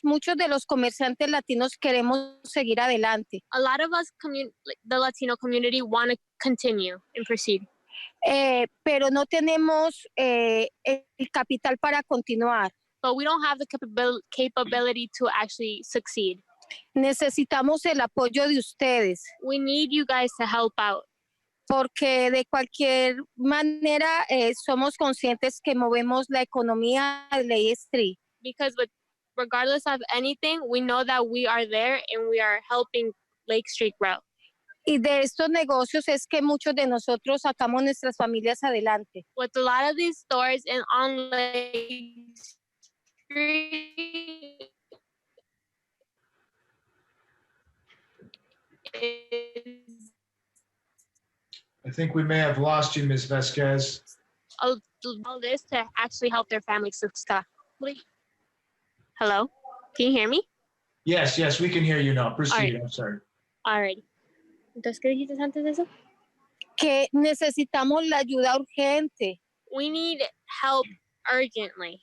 muchos de los comerciantes latinos queremos seguir adelante. A lot of us, the Latino community, want to continue and proceed. Pero no tenemos el capital para continuar. But we don't have the capability to actually succeed. Necesitamos el apoyo de ustedes. We need you guys to help out. Porque de cualquier manera somos conscientes que movemos la economía de Lake Street. Because regardless of anything, we know that we are there and we are helping Lake Street grow. Y de estos negocios es que muchos de nosotros sacamos nuestras familias adelante. With a lot of these stores and on Lake Street, I think we may have lost you, Ms. Vasquez. all this to actually help their families succeed. Hello, can you hear me? Yes, yes, we can hear you now. Proceed, All right. I'm sorry. Alrighty. Entonces, ¿qué dijiste antes de eso? Que necesitamos la ayuda urgente. We need help urgently.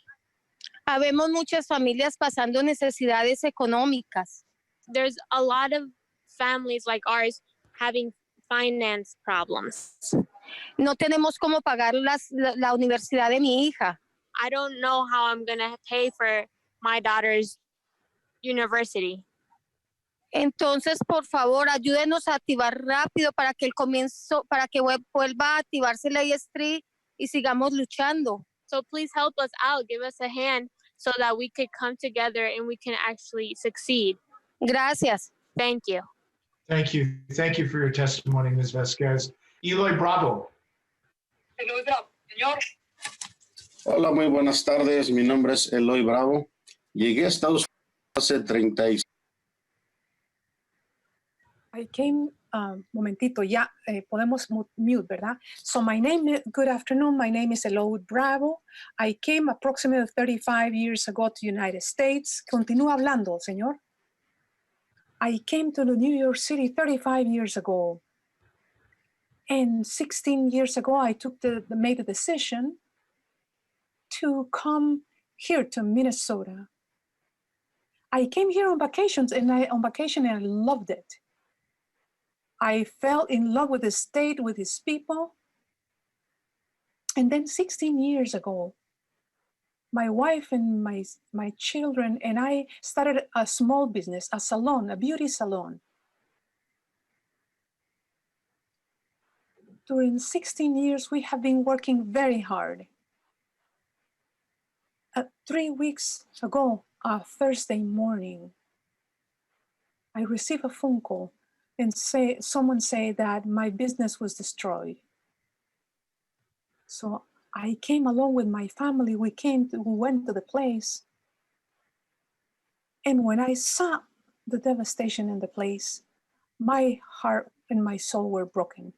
Habemos muchas familias pasando necesidades económicas. There's a lot of families like ours having finance problems. No tenemos cómo pagar la universidad de mi hija. I don't know how I'm going to pay for my daughter's university. Entonces, por favor, ayúdenos a activar rápido para que vuelva a activarse la Street y sigamos luchando. So please help us out, give us a hand so that we could come together and we can actually succeed. Gracias. Thank you. Thank you. Thank you for your testimony, Ms. Vasquez. Eloy Bravo. Hola, muy buenas tardes. Mi nombre es Eloy Bravo. Llegué a Estados Unidos hace 36. I came, momentito, ya podemos mute, ¿verdad? So good afternoon, my name is Eloy Bravo. I came approximately 35 years ago to the United States. Continúa hablando, señor. I came to New York City 35 years ago. And 16 years ago, I made the decision to come here to Minnesota. I came here on vacation and I loved it. I fell in love with the state, with its people. And then 16 years ago, my wife and my children and I started a small business, a salon, a beauty salon. During 16 years, we have been working very hard. 3 weeks ago, Thursday morning, I received a phone call and someone said that my business was destroyed. So I came along with my family. We went to the place. And when I saw the devastation in the place, my heart and my soul were broken.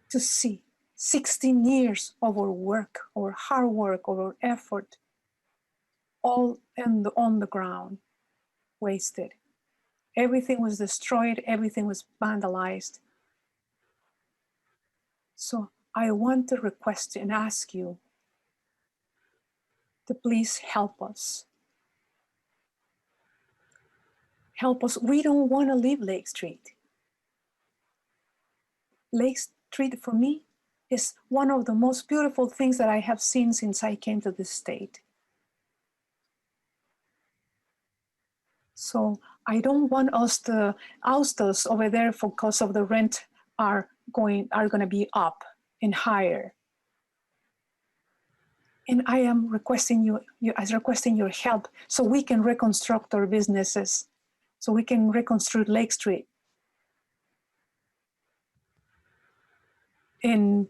To see 16 years of our work, our hard work, our effort, all on the ground, wasted. Everything was destroyed, everything was vandalized. So I want to request and ask you to please help us. Help us. We don't want to leave Lake Street. Lake Street for me is one of the most beautiful things that I have seen since I came to this state. So I don't want us to oust us over there because of the rent are going to be up and higher. And I am requesting your help so we can reconstruct our businesses, so we can reconstruct Lake Street. And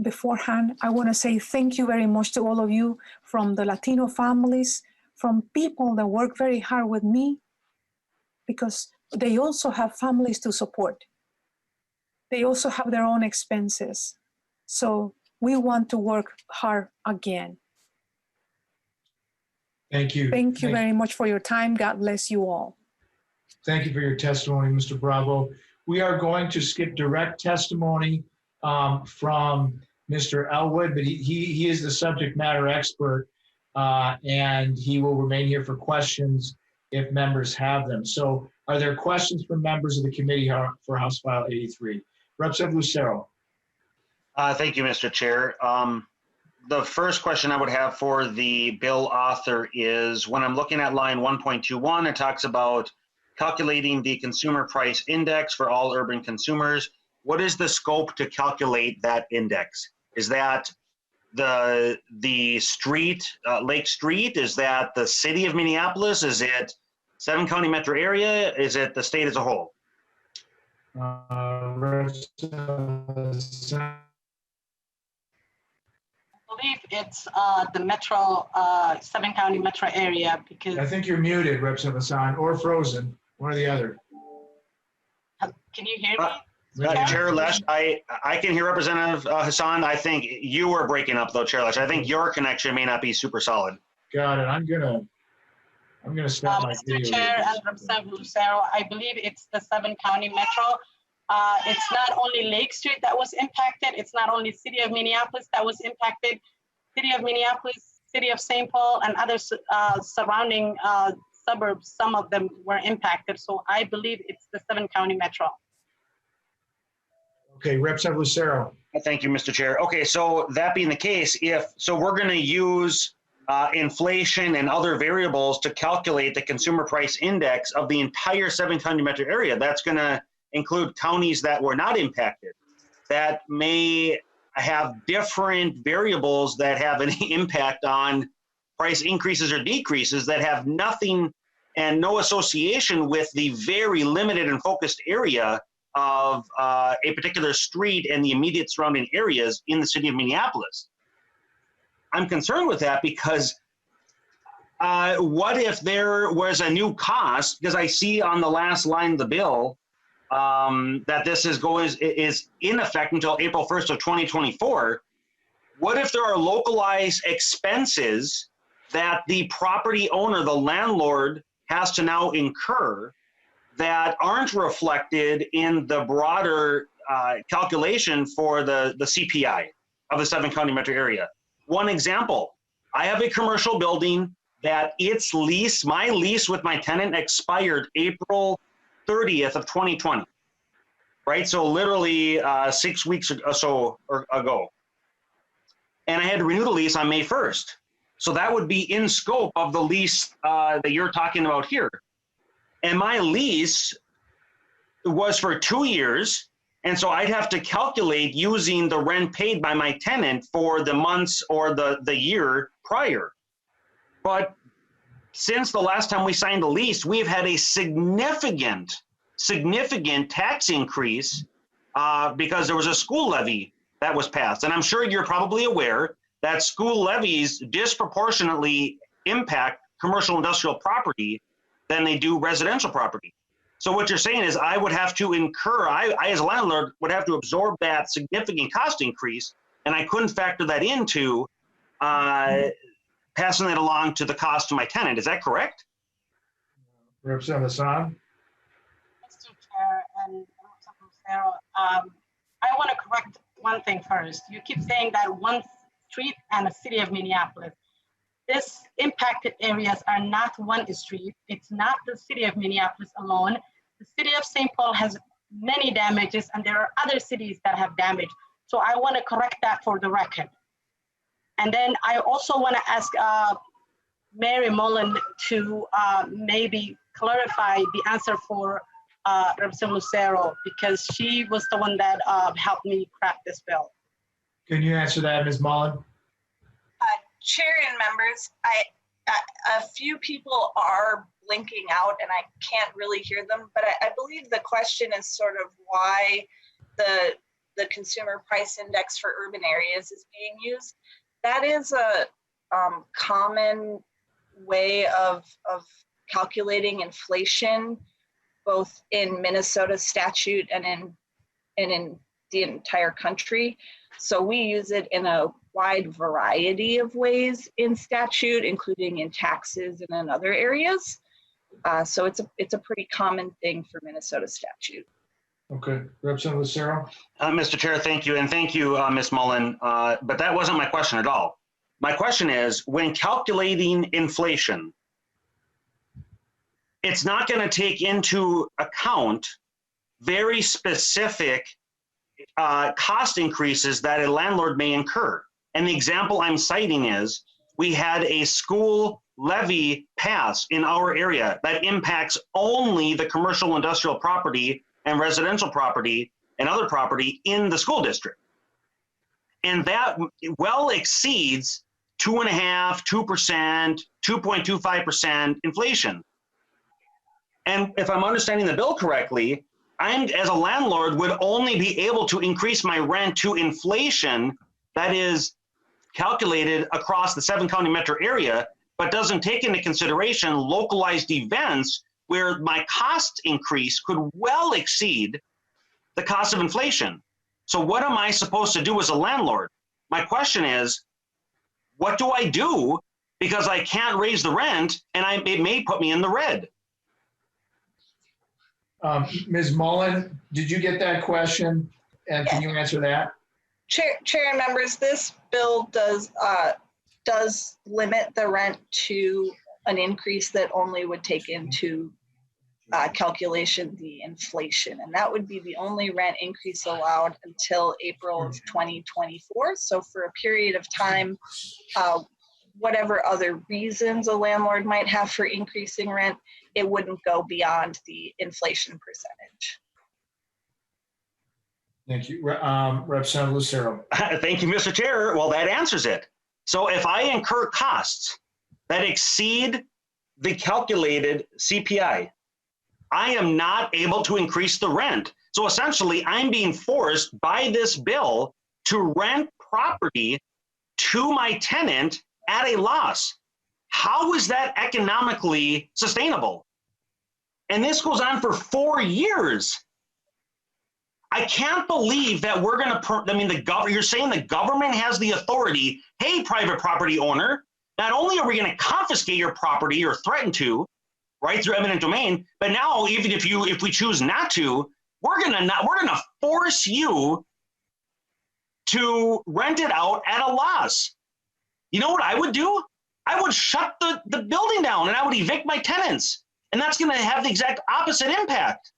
beforehand, I want to say thank you very much to all of you from the Latino families, from people that work very hard with me, because they also have families to support. They also have their own expenses. So we want to work hard again. Thank you. Thank you very much for your time. God bless you all. Thank you for your testimony, Mr. Bravo. We are going to skip direct testimony from Mr. Elwood, but he is the subject matter expert. and he will remain here for questions if members have them. So are there questions from members of the committee for House File 83? Representative Lucero. Thank you, Mr. Chair. The first question I would have for the bill author is when I'm looking at line 1.21, it talks about calculating the consumer price index for all urban consumers. What is the scope to calculate that index? Is that the street, Lake Street? Is that the city of Minneapolis? Is it 7-county metro area? Is it the state as a whole? I believe it's the metro, 7-county metro area because. I think you're muted, Representative Hassan, or frozen, one or the other. Can you hear me? Chair Lesh, I can hear Representative Hassan. I think you were breaking up though, Chair Lesh. I think your connection may not be super solid. Got it. I'm gonna stop my video. Mr. Chair and Representative Lucero, I believe it's the 7-county metro. It's not only Lake Street that was impacted. It's not only City of Minneapolis that was impacted. City of Minneapolis, City of St. Paul, and other surrounding suburbs, some of them were impacted. So I believe it's the 7-county metro. Okay, Representative Lucero. Thank you, Mr. Chair. Okay, so that being the case, we're going to use inflation and other variables to calculate the consumer price index of the entire 7-county metro area. That's going to include counties that were not impacted, that may have different variables that have an impact on price increases or decreases that have nothing and no association with the very limited and focused area of a particular street and the immediate surrounding areas in the city of Minneapolis. I'm concerned with that because what if there was a new cost, because I see on the last line of the bill that this is in effect until April 1st of 2024. What if there are localized expenses that the property owner, the landlord, has to now incur that aren't reflected in the broader calculation for the CPI of the 7-county metro area? One example, I have a commercial building that my lease with my tenant expired April 30th of 2020, right? So literally 6 weeks or so ago. And I had to renew the lease on May 1st. So that would be in scope of the lease that you're talking about here. And my lease was for 2 years. And so I'd have to calculate using the rent paid by my tenant for the months or the year prior. But since the last time we signed the lease, we've had a significant tax increase because there was a school levy that was passed. And I'm sure you're probably aware that school levies disproportionately impact commercial industrial property than they do residential property. So what you're saying is I would have to incur, I as a landlord would have to absorb that significant cost increase, and I couldn't factor that into passing that along to the cost to my tenant. Is that correct? Representative Hassan. Mr. Chair and Representative Lucero, I want to correct one thing first. You keep saying that one street and the city of Minneapolis. This impacted areas are not one street. It's not the city of Minneapolis alone. The city of St. Paul has many damages, and there are other cities that have damage. So I want to correct that for the record. And then I also want to ask Mary Mullen to maybe clarify the answer for Representative Lucero, because she was the one that helped me craft this bill. Can you answer that, Ms. Mullen? Chair and members, a few people are blinking out and I can't really hear them, but I believe the question is sort of why the consumer price index for urban areas is being used. That is a common way of calculating inflation, both in Minnesota statute and in the entire country. So we use it in a wide variety of ways in statute, including in taxes and in other areas. So it's a pretty common thing for Minnesota statute. Okay, Representative Lucero. Mr. Chair, thank you. And thank you, Ms. Mullen. But that wasn't my question at all. My question is, when calculating inflation, it's not going to take into account very specific cost increases that a landlord may incur. And the example I'm citing is, we had a school levy pass in our area that impacts only the commercial industrial property and residential property and other property in the school district. And that well exceeds 2.5%, 2%, 2.25% inflation. And if I'm understanding the bill correctly, as a landlord, would only be able to increase my rent to inflation that is calculated across the 7-county metro area, but doesn't take into consideration localized events where my cost increase could well exceed the cost of inflation. So what am I supposed to do as a landlord? My question is, what do I do? Because I can't raise the rent and it may put me in the red. Ms. Mullen, did you get that question? And can you answer that? Chair and members, this bill does limit the rent to an increase that only would take into calculation the inflation, and that would be the only rent increase allowed until April of 2024. So for a period of time, whatever other reasons a landlord might have for increasing rent, it wouldn't go beyond the inflation percentage. Thank you. Representative Lucero. Thank you, Mr. Chair. Well, that answers it. So if I incur costs that exceed the calculated CPI, I am not able to increase the rent. So essentially, I'm being forced by this bill to rent property to my tenant at a loss. How is that economically sustainable? And this goes on for 4 years. I can't believe that we're going to, you're saying the government has the authority. Hey, private property owner, not only are we going to confiscate your property or threaten to, right, through eminent domain, but now even if we choose not to, we're going to force you to rent it out at a loss. You know what I would do? I would shut the building down and I would evict my tenants. And that's going to have the exact opposite impact.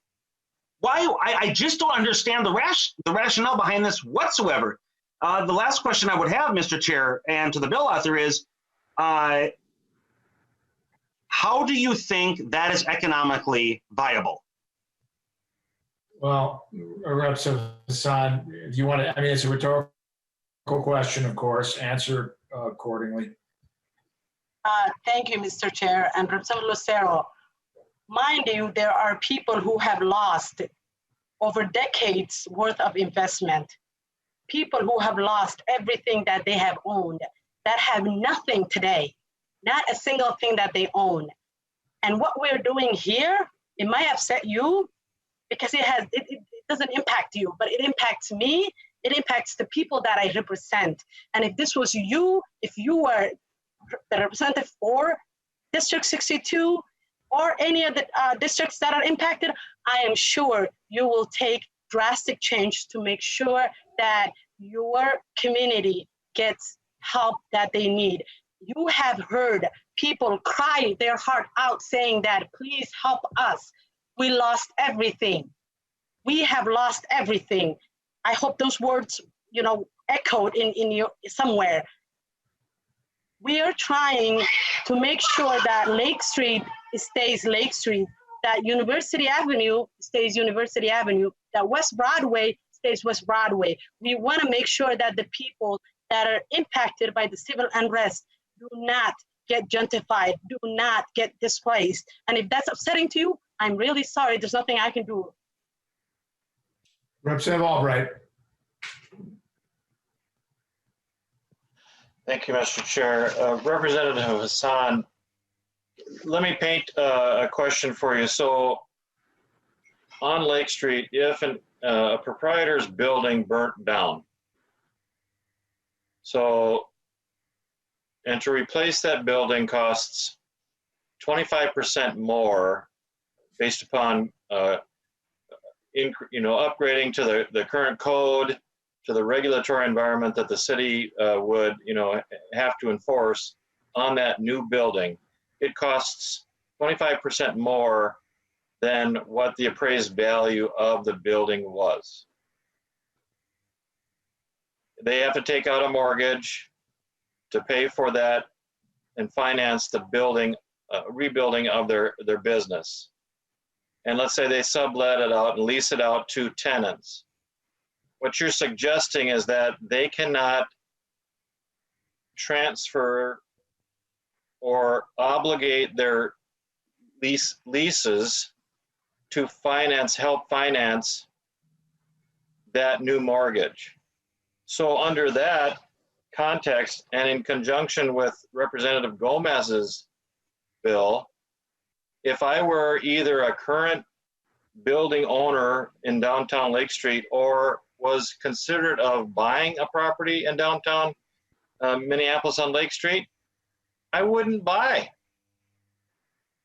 Why? I just don't understand the rationale behind this whatsoever. The last question I would have, Mr. Chair, and to the bill author is, how do you think that is economically viable? Well, Representative Hassan, if you want to, it's a rhetorical question, of course, answer accordingly. Thank you, Mr. Chair, and Representative Lucero. Mind you, there are people who have lost over decades worth of investment. People who have lost everything that they have owned, that have nothing today, not a single thing that they own. And what we're doing here, it might upset you because it doesn't impact you, but it impacts me. It impacts the people that I represent. And if this was you, if you were the representative for District 62 or any of the districts that are impacted, I am sure you will take drastic change to make sure that your community gets help that they need. You have heard people cry their heart out saying that, please help us. We lost everything. We have lost everything. I hope those words, echoed in your somewhere. We are trying to make sure that Lake Street stays Lake Street, that University Avenue stays University Avenue, that West Broadway stays West Broadway. We want to make sure that the people that are impacted by the civil unrest do not get gentrified, do not get displaced. And if that's upsetting to you, I'm really sorry. There's nothing I can do. Representative Albright. Thank you, Mr. Chair. Representative Hassan, let me paint a question for you. So on Lake Street, if a proprietor's building burnt down, and to replace that building costs 25% more based upon upgrading to the current code to the regulatory environment that the city would, have to enforce on that new building, it costs 25% more than what the appraised value of the building was. They have to take out a mortgage to pay for that and finance the building, rebuilding of their business. And let's say they sublet it out and lease it out to tenants. What you're suggesting is that they cannot transfer or obligate their leases to help finance that new mortgage. So under that context, and in conjunction with Representative Gomez's bill, if I were either a current building owner in downtown Lake Street or was considered of buying a property in downtown Minneapolis on Lake Street, I wouldn't buy.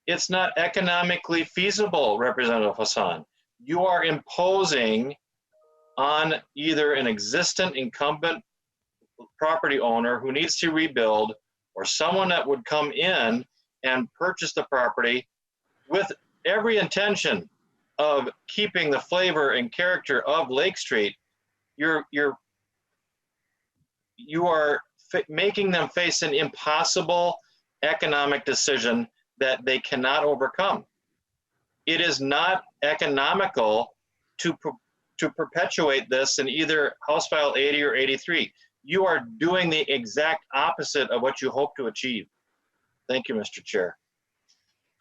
It's not economically feasible, Representative Hassan. You are imposing on either an existent incumbent property owner who needs to rebuild or someone that would come in and purchase the property with every intention of keeping the flavor and character of Lake Street. You are making them face an impossible economic decision that they cannot overcome. It is not economical to perpetuate this in either House File 80 or 83. You are doing the exact opposite of what you hope to achieve. Thank you, Mr. Chair.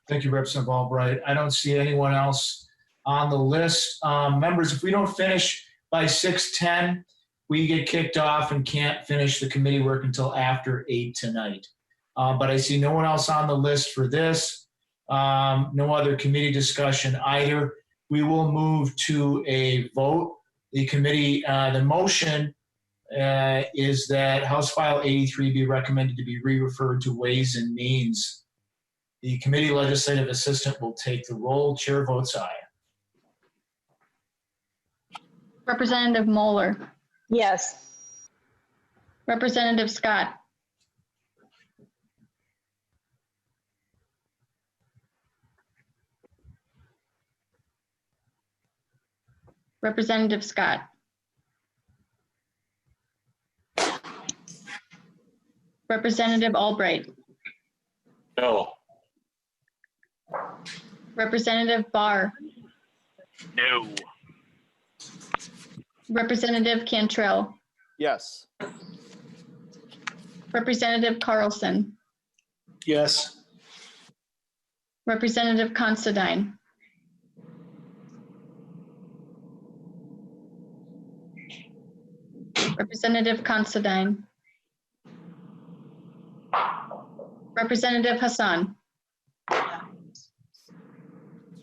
Thank you, Representative Albright. I don't see anyone else on the list. Members, if we don't finish by 6:10, we get kicked off and can't finish the committee work until after 8 tonight. But I see no one else on the list for this. No other committee discussion either. We will move to a vote. The committee, the motion is that House File 83 be recommended to be re-referred to Ways and Means. The committee legislative assistant will take the roll. Chair votes aye. Representative Moeller. Yes. Representative Scott. Representative Scott. Representative Albright. No. Representative Barr. No. Representative Cantrell. Yes. Representative Carlson. Yes. Representative Considine. Representative Considine. Representative Hassan.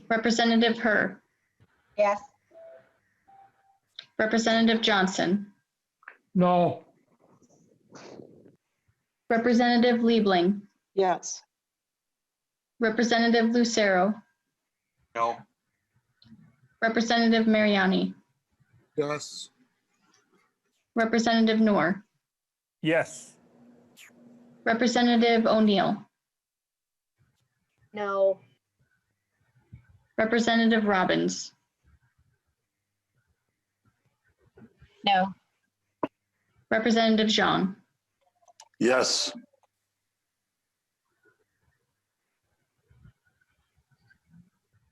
Representative Herr. Yes. Representative Johnson. No. Representative Liebling. Yes. Representative Lucero. No. Representative Mariani. Yes. Representative Noor. Yes. Representative O'Neill. No. Representative Robbins. No. Representative Zhang. Yes.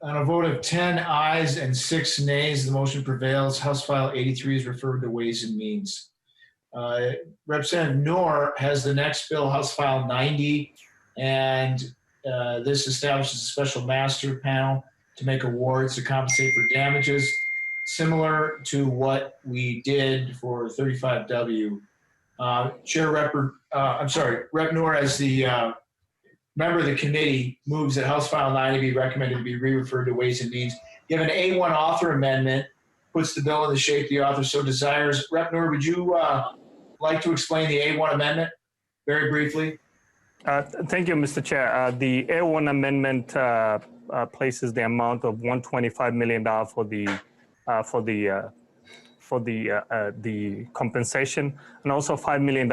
On a vote of 10 ayes and 6 nays, the motion prevails. House File 83 is referred to Ways and Means. Representative Noor has the next bill, House File 90, and this establishes a special master panel to make awards to compensate for damages, similar to what we did for 35W. Rep Noor, as the member of the committee, moves that House File 90 be recommended to be re-referred to Ways and Means. Given an A1 author amendment puts the bill in the shape the author so desires. Rep Noor, would you like to explain the A1 amendment very briefly? Thank you, Mr. Chair. The A1 amendment places the amount of $125 million for the compensation, and also $5 million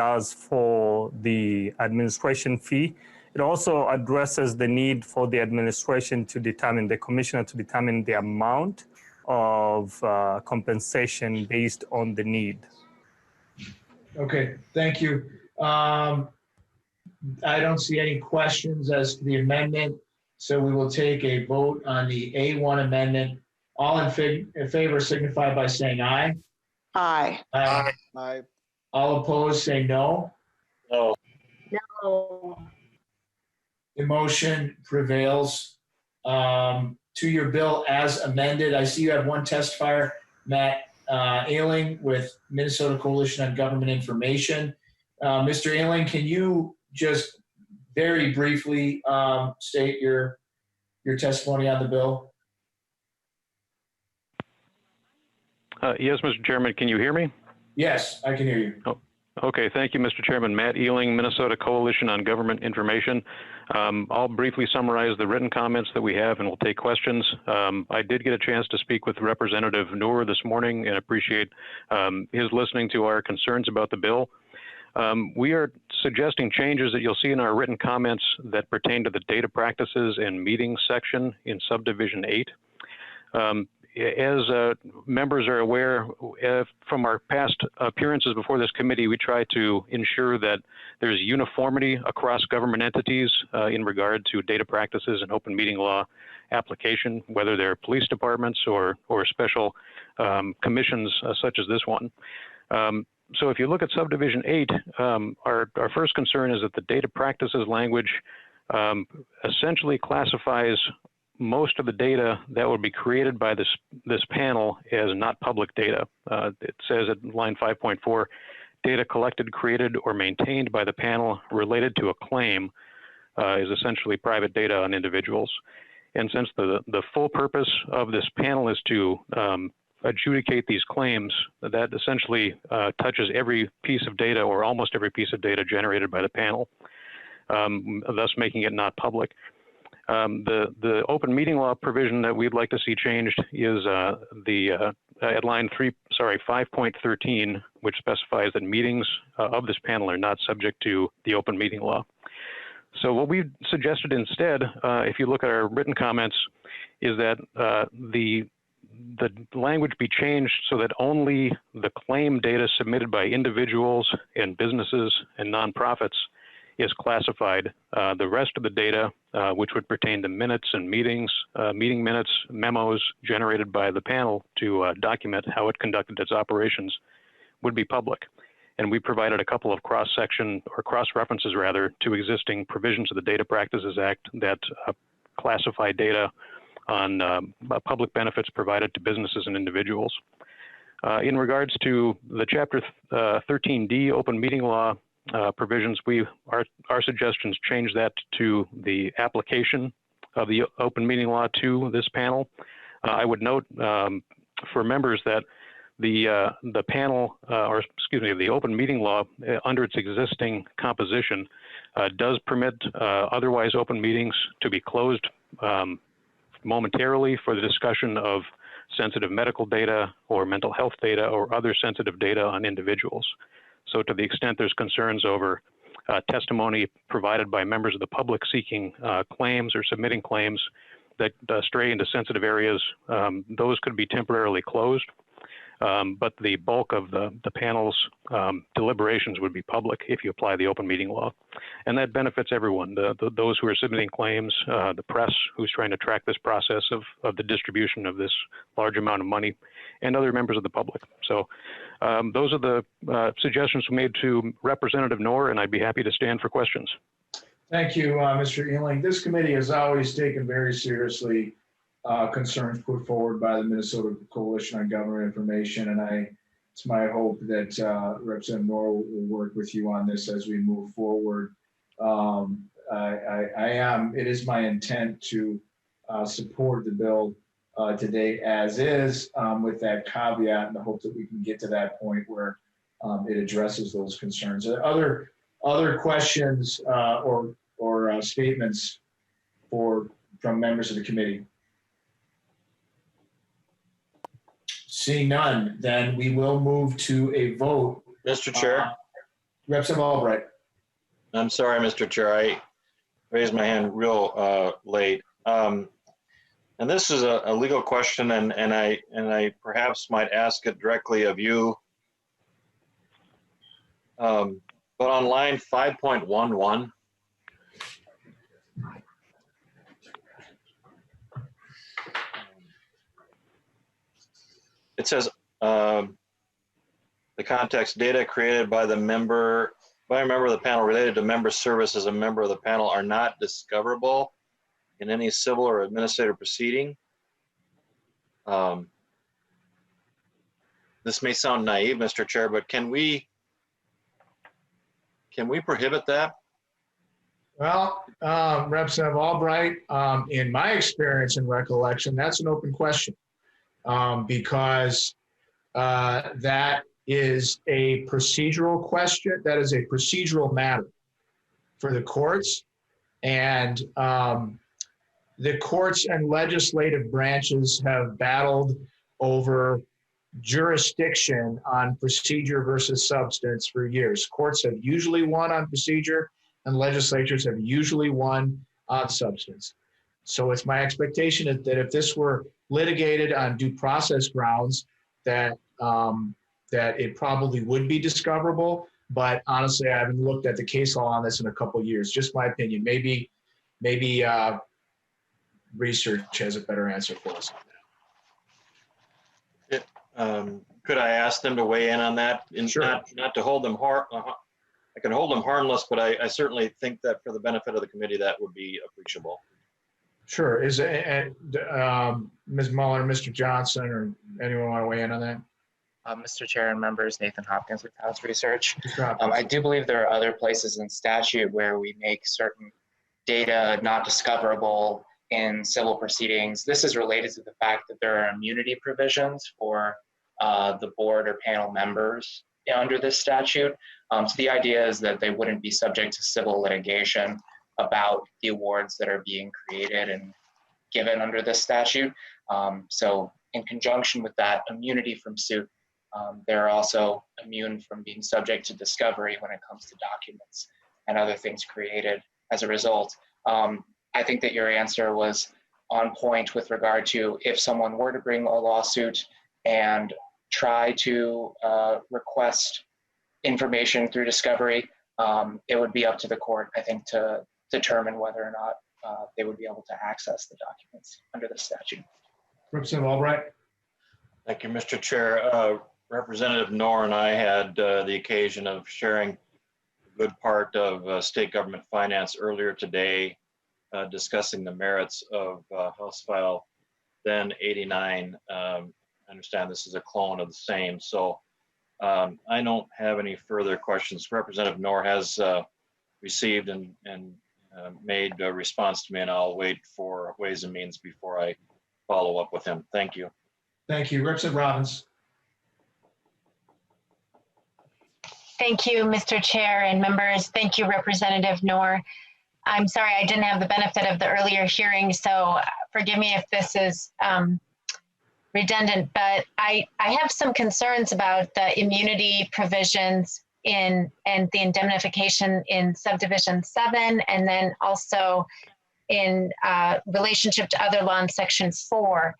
for the administration fee. It also addresses the need for the administration to determine, the commissioner to determine the amount of compensation based on the need. Okay, thank you. I don't see any questions as to the amendment, so we will take a vote on the A1 amendment. All in favor signify by saying aye. Aye. Aye. Aye. All opposed say no. No. No. The motion prevails. To your bill as amended, I see you have one testifier, Matt Ailing with Minnesota Coalition on Government Information. Mr. Ailing, can you just very briefly state your testimony on the bill? Yes, Mr. Chairman, can you hear me? Yes, I can hear you. Oh, okay, thank you, Mr. Chairman. Matt Ealing, Minnesota Coalition on Government Information. I'll briefly summarize the written comments that we have and we'll take questions. I did get a chance to speak with Representative Noor this morning and appreciate his listening to our concerns about the bill. We are suggesting changes that you'll see in our written comments that pertain to the data practices and meetings section in subdivision 8. As members are aware, from our past appearances before this committee, we try to ensure that there's uniformity across government entities in regard to data practices and open meeting law application, whether they're police departments or special commissions such as this one. So if you look at subdivision 8, our first concern is that the data practices language essentially classifies most of the data that would be created by this panel as not public data. It says at line 5.4, data collected, created, or maintained by the panel related to a claim is essentially private data on individuals. And since the full purpose of this panel is to adjudicate these claims, that essentially touches every piece of data or almost every piece of data generated by the panel, thus making it not public. The open meeting law provision that we'd like to see changed is at line 5.13, which specifies that meetings of this panel are not subject to the open meeting law. So what we've suggested instead, if you look at our written comments, is that the language be changed so that only the claim data submitted by individuals and businesses and nonprofits is classified. The rest of the data, which would pertain to minutes and meetings, meeting minutes, memos generated by the panel to document how it conducted its operations, would be public. And we provided a couple of cross-references rather to existing provisions of the Data Practices Act that classify data on public benefits provided to businesses and individuals. In regards to the Chapter 13D open meeting law provisions, our suggestions change that to the application of the open meeting law to this panel. I would note for members that the panel, the open meeting law under its existing composition does permit otherwise open meetings to be closed momentarily for the discussion of sensitive medical data or mental health data or other sensitive data on individuals. So to the extent there's concerns over testimony provided by members of the public seeking claims or submitting claims that stray into sensitive areas, those could be temporarily closed. But the bulk of the panel's deliberations would be public if you apply the open meeting law. And that benefits everyone, those who are submitting claims, the press who's trying to track this process of the distribution of this large amount of money, and other members of the public. So those are the suggestions made to Representative Noor, and I'd be happy to stand for questions. Thank you, Mr. Ealing. This committee has always taken very seriously concerns put forward by the Minnesota Coalition on Government Information, and it's my hope that Representative Noor will work with you on this as we move forward. It is my intent to support the bill today as is, with that caveat, in the hope that we can get to that point where it addresses those concerns. Other questions or statements from members of the committee? Seeing none, then we will move to a vote. Mr. Chair, Representative Albright. I'm sorry, Mr. Chair, I raised my hand real late. And this is a legal question, and I perhaps might ask it directly of you. But on line 5.11, it says the context data created by a member of the panel related to member service as a member of the panel are not discoverable in any civil or administrative proceeding. This may sound naive, Mr. Chair, but can we prohibit that? Well, Representative Albright, in my experience and recollection, that's an open question because that is a procedural question. That is a procedural matter for the courts, and the courts and legislative branches have battled over jurisdiction on procedure versus substance for years. Courts have usually won on procedure, and legislatures have usually won on substance. So it's my expectation that if this were litigated on due process grounds, that it probably would be discoverable. But honestly, I haven't looked at the case law on this in a couple of years. Just my opinion. Maybe research has a better answer for us. Could I ask them to weigh in on that? Sure. Not to hold them I can hold them harmless, but I certainly think that for the benefit of the committee, that would be appreciable. Sure. Is it, Ms. Muller, Mr. Johnson, or anyone want to weigh in on that? Mr. Chair and members, Nathan Hopkins with House Research. I do believe there are other places in statute where we make certain data not discoverable in civil proceedings. This is related to the fact that there are immunity provisions for the board or panel members under this statute. So the idea is that they wouldn't be subject to civil litigation about the awards that are being created and given under this statute. So in conjunction with that immunity from suit, they're also immune from being subject to discovery when it comes to documents and other things created as a result. I think that your answer was on point with regard to if someone were to bring a lawsuit and try to request information through discovery, it would be up to the court, I think, to determine whether or not they would be able to access the documents under the statute. Representative Albright. Thank you, Mr. Chair. Representative Noor and I had the occasion of sharing a good part of state government finance earlier today, discussing the merits of House File then 89. I understand this is a clone of the same, so I don't have any further questions. Representative Noor has received and made a response to me, and I'll wait for Ways and Means before I follow up with him. Thank you. Thank you. Representative Robbins. Thank you, Mr. Chair and members. Thank you, Representative Noor. I'm sorry I didn't have the benefit of the earlier hearing, so forgive me if this is redundant, but I have some concerns about the immunity provisions and the indemnification in subdivision 7, and then also in relationship to other law in section 4.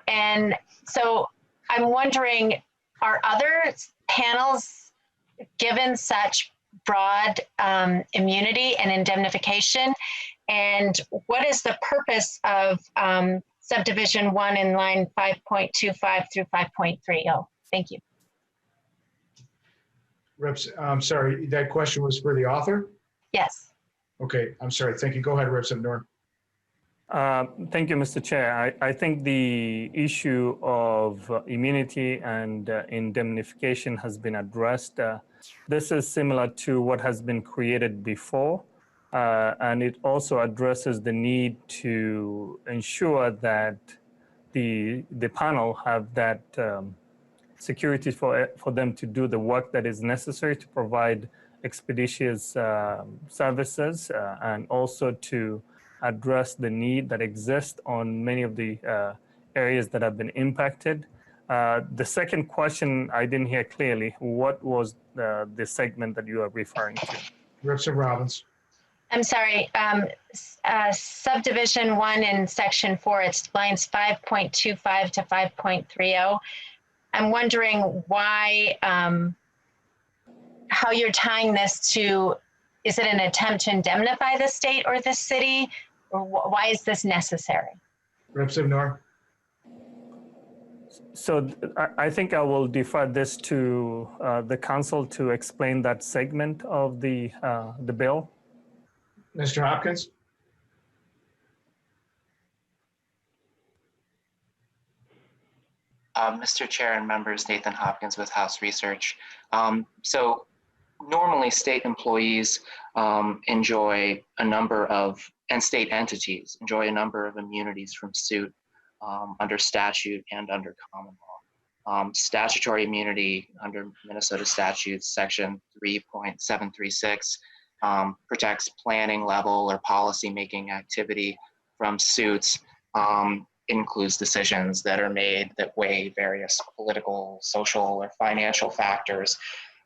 And so I'm wondering, are other panels given such broad immunity and indemnification? And what is the purpose of subdivision 1 in line 5.25 through 5.30? Thank you. I'm sorry, that question was for the author? Yes. Okay, I'm sorry. Thank you. Go ahead, Representative Noor. Thank you, Mr. Chair. I think the issue of immunity and indemnification has been addressed. This is similar to what has been created before, and it also addresses the need to ensure that the panel have that security for them to do the work that is necessary to provide expeditious services and also to address the need that exists on many of the areas that have been impacted. The second question I didn't hear clearly. What was the segment that you are referring to? Representative Robbins. I'm sorry, subdivision 1 in section 4, it's lines 5.25 to 5.30. I'm wondering why, how you're tying this to, is it an attempt to indemnify the state or the city? Or why is this necessary? Representative Noor. So I think I will defer this to the council to explain that segment of the bill. Mr. Hopkins. Mr. Chair and members, Nathan Hopkins with House Research. So normally state employees enjoy a number of, and state entities enjoy a number of immunities from suit under statute and under common law. Statutory immunity under Minnesota statutes, section 3.736, protects planning level or policy-making activity from suits. Includes decisions that are made that weigh various political, social, or financial factors.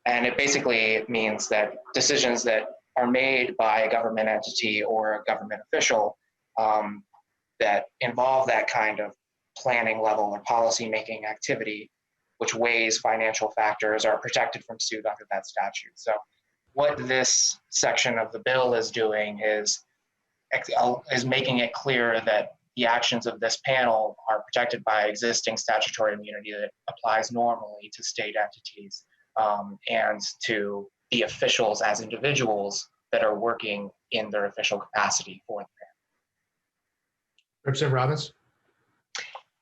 And it basically means that decisions that are made by a government entity or a government official that involve that kind of planning level or policy-making activity, which weighs financial factors, are protected from suit under that statute. So what this section of the bill is doing is making it clear that the actions of this panel are protected by existing statutory immunity that applies normally to state entities and to the officials as individuals that are working in their official capacity for the panel. Representative Robbins.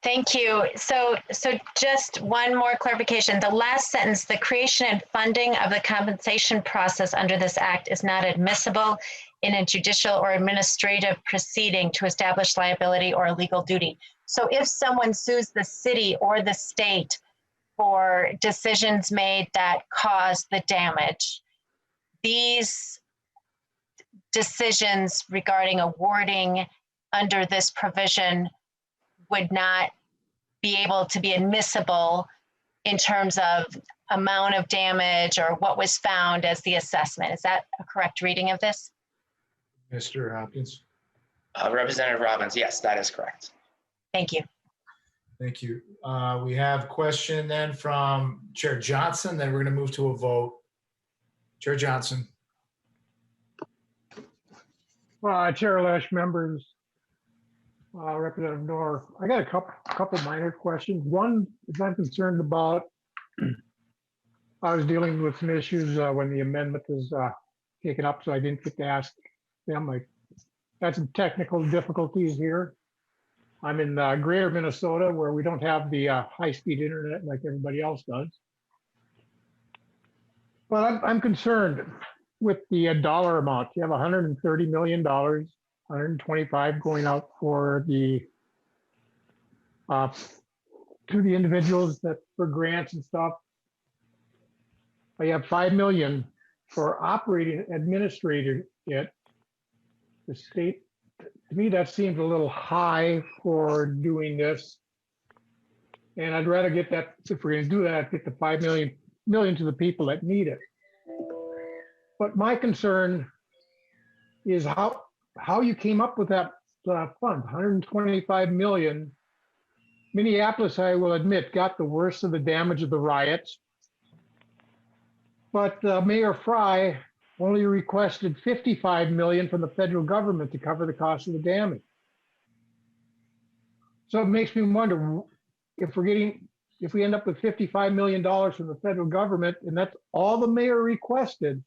Thank you. So just one more clarification. The last sentence, the creation and funding of the compensation process under this act is not admissible in a judicial or administrative proceeding to establish liability or a legal duty. So if someone sues the city or the state for decisions made that cause the damage, these decisions regarding awarding under this provision would not be able to be admissible in terms of amount of damage or what was found as the assessment. Is that a correct reading of this? Mr. Hopkins. Representative Robbins, yes, that is correct. Thank you. Thank you. We have a question then from Chair Johnson, then we're going to move to a vote. Chair Johnson. Chair Lesh, members, Representative Noor, I got a couple minor questions. One is I'm concerned about, I was dealing with some issues when the amendment was taken up, so I didn't get to ask them. I had some technical difficulties here. I'm in greater Minnesota where we don't have the high-speed internet like everybody else does. But I'm concerned with the dollar amount. You have $130 million, 125 going out for the to the individuals that for grants and stuff. I have $5 million for operating administrator. The state, to me, that seems a little high for doing this. And I'd rather get that, if we're going to do that, get the $5 million to the people that need it. But my concern is how you came up with that fund, 125 million. Minneapolis, I will admit, got the worst of the damage of the riots. But Mayor Fry only requested 55 million from the federal government to cover the cost of the damage. So it makes me wonder if we end up with $55 million from the federal government, and that's all the mayor requested,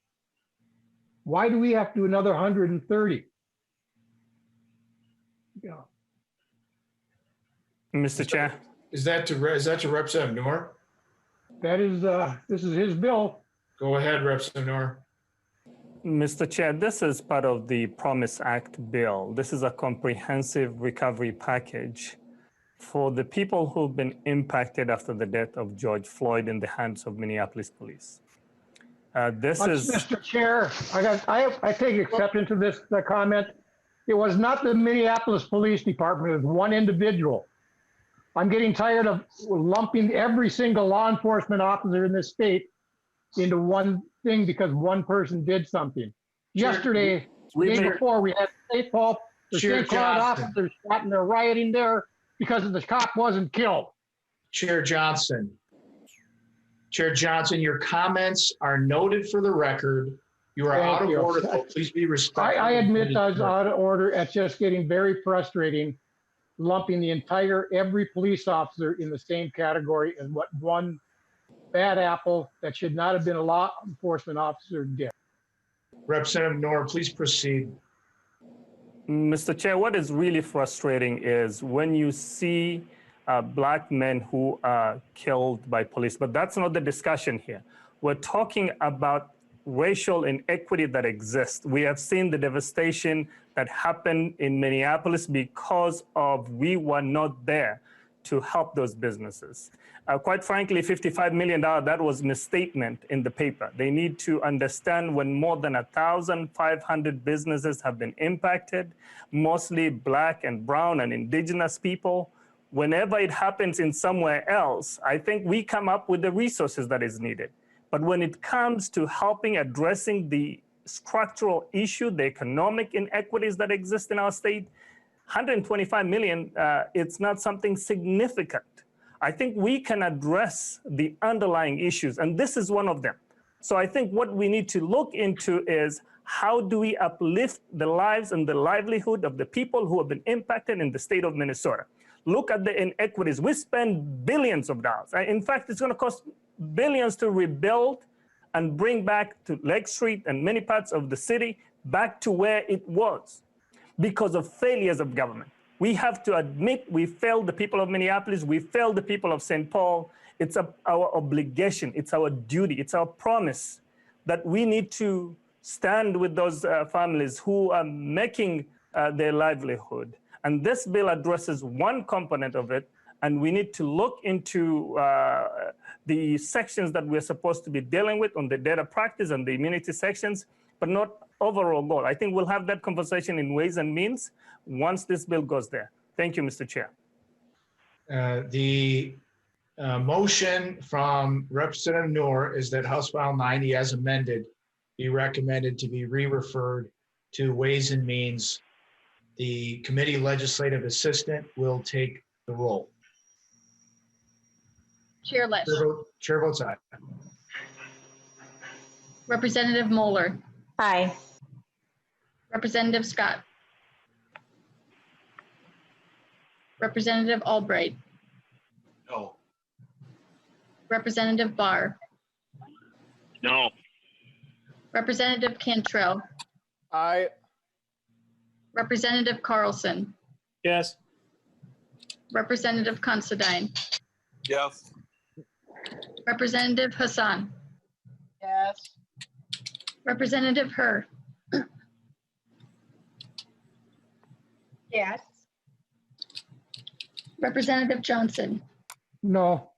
why do we have to do another 130? Yeah. Mr. Chair. Is that to Representative Noor? That is, this is his bill. Go ahead, Representative Noor. Mr. Chair, this is part of the Promise Act bill. This is a comprehensive recovery package for the people who've been impacted after the death of George Floyd in the hands of Minneapolis police. Mr. Chair, I take exception to this comment. It was not the Minneapolis Police Department, it was one individual. I'm getting tired of lumping every single law enforcement officer in this state into one thing because one person did something. Yesterday, the day before, we had St. Paul, the St. Cloud officers shot and they're rioting there because the cop wasn't killed. Chair Johnson. Chair Johnson, your comments are noted for the record. You are out of order, so please be respectful. I admit I was out of order. It's just getting very frustrating lumping every police officer in the same category as what one bad apple that should not have been a law enforcement officer did. Representative Noor, please proceed. Mr. Chair, what is really frustrating is when you see Black men who are killed by police, but that's not the discussion here. We're talking about racial inequity that exists. We have seen the devastation that happened in Minneapolis because we were not there to help those businesses. Quite frankly, $55 million, that was misstatement in the paper. They need to understand when more than 1,500 businesses have been impacted, mostly Black and brown and indigenous people. Whenever it happens in somewhere else, I think we come up with the resources that is needed. But when it comes to helping addressing the structural issue, the economic inequities that exist in our state, 125 million, it's not something significant. I think we can address the underlying issues, and this is one of them. So I think what we need to look into is how do we uplift the lives and the livelihood of the people who have been impacted in the state of Minnesota. Look at the inequities. We spend billions of dollars. In fact, it's going to cost billions to rebuild and bring back to Lake Street and many parts of the city back to where it was because of failures of government. We have to admit we failed the people of Minneapolis, we failed the people of St. Paul. It's our obligation, it's our duty, it's our promise that we need to stand with those families who are making their livelihood. And this bill addresses one component of it, and we need to look into the sections that we're supposed to be dealing with on the data practice and the immunity sections, but not overall goal. I think we'll have that conversation in Ways and Means once this bill goes there. Thank you, Mr. Chair. The motion from Representative Noor is that House File 90 as amended be recommended to be re-referred to Ways and Means. The committee legislative assistant will take the roll. Chair Lesch. Chair votes aye. Representative Moeller. Aye. Representative Scott. Representative Albright. No. Representative Barr. No. Representative Cantrell. Aye. Representative Carlson. Yes. Representative Considine. Yes. Representative Hassan. Yes. Representative Herr. Yes. Representative Johnson. No.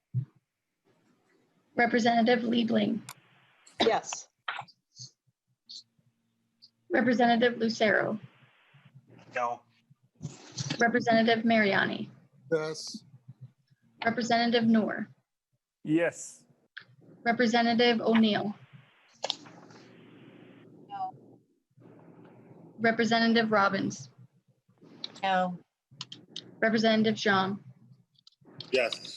Representative Liebling. Yes. Representative Lucero. No. Representative Mariani. Yes. Representative Noor. Yes. Representative O'Neill. No. Representative Robbins. No. Representative Zhang. Yes.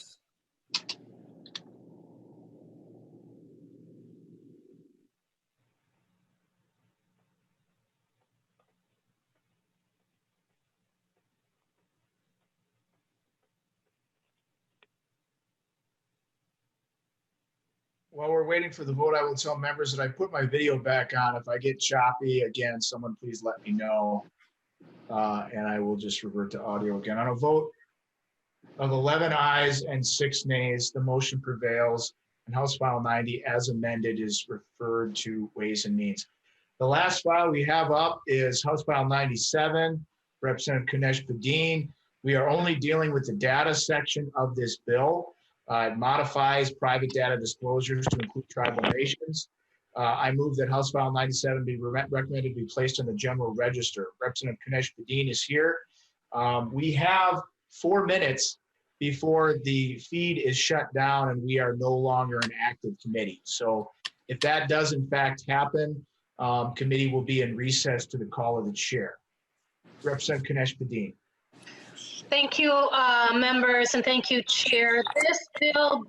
While we're waiting for the vote, I will tell members that I put my video back on. If I get choppy again, someone please let me know. And I will just revert to audio again. On a vote of 11 ayes and 6 nays, the motion prevails, and House File 90 as amended is referred to Ways and Means. The last file we have up is House File 97, Representative Kunesh-Podein. We are only dealing with the data section of this bill. It modifies private data disclosures to include tribal nations. I move that House File 97 be recommended to be placed in the general register. Representative Kunesh-Podein is here. We have 4 minutes before the feed is shut down and we are no longer an active committee. So if that does in fact happen, committee will be in recess to the call of the chair. Representative Kunesh-Podein. Thank you, members, and thank you, Chair. This bill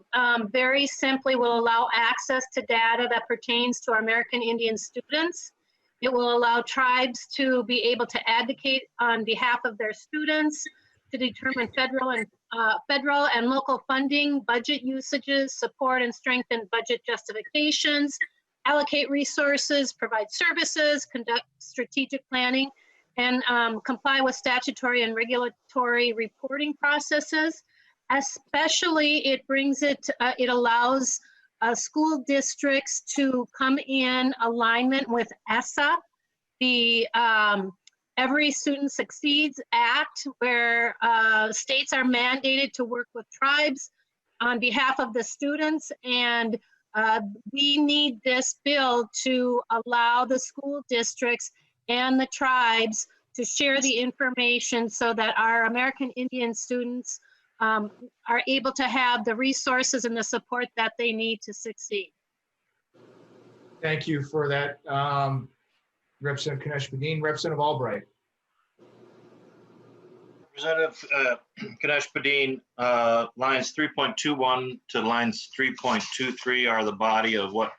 very simply will allow access to data that pertains to our American Indian students. It will allow tribes to be able to advocate on behalf of their students, to determine federal and local funding, budget usages, support and strengthen budget justifications, allocate resources, provide services, conduct strategic planning, and comply with statutory and regulatory reporting processes. Especially, it brings it allows school districts to come in alignment with ESSA, the Every Student Succeeds Act, where states are mandated to work with tribes on behalf of the students. And we need this bill to allow the school districts and the tribes to share the information so that our American Indian students are able to have the resources and the support that they need to succeed. Thank you for that, Representative Kunesh-Podein. Representative Albright. Representative Kunesh-Podein, lines 3.21 to lines 3.23 are the body of what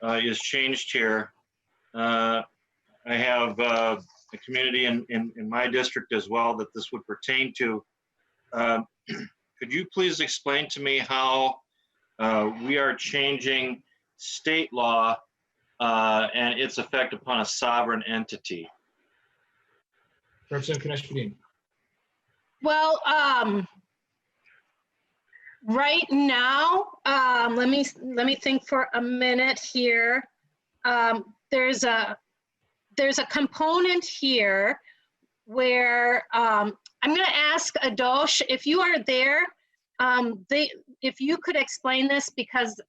is changed here. I have a community in my district as well that this would pertain to. Could you please explain to me how we are changing state law and its effect upon a sovereign entity? Representative Kunesh-Podein. Well, right now, let me think for a minute here. There's a component here where I'm going to ask Adosh, if you are there, if you could explain this, because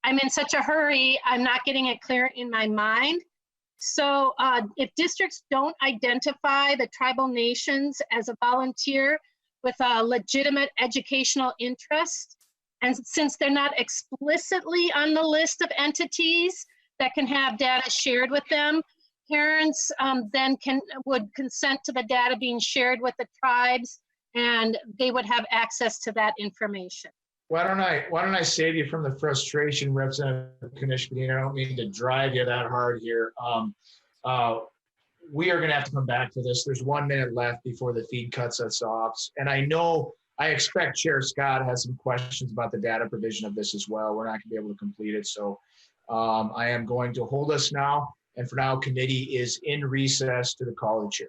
I'm in such a hurry, I'm not getting it clear in my mind. So if districts don't identify the tribal nations as a volunteer with a legitimate educational interest, and since they're not explicitly on the list of entities that can have data shared with them, parents then would consent to the data being shared with the tribes, and they would have access to that information. Why don't I save you from the frustration, Representative Kunesh-Podein? I don't mean to drive you that hard here. We are going to have to come back to this. There's 1 minute left before the feed cuts us off, and I expect Chair Scott has some questions about the data provision of this as well. We're not going to be able to complete it, so I am going to hold us now. And for now, committee is in recess to the call of the chair.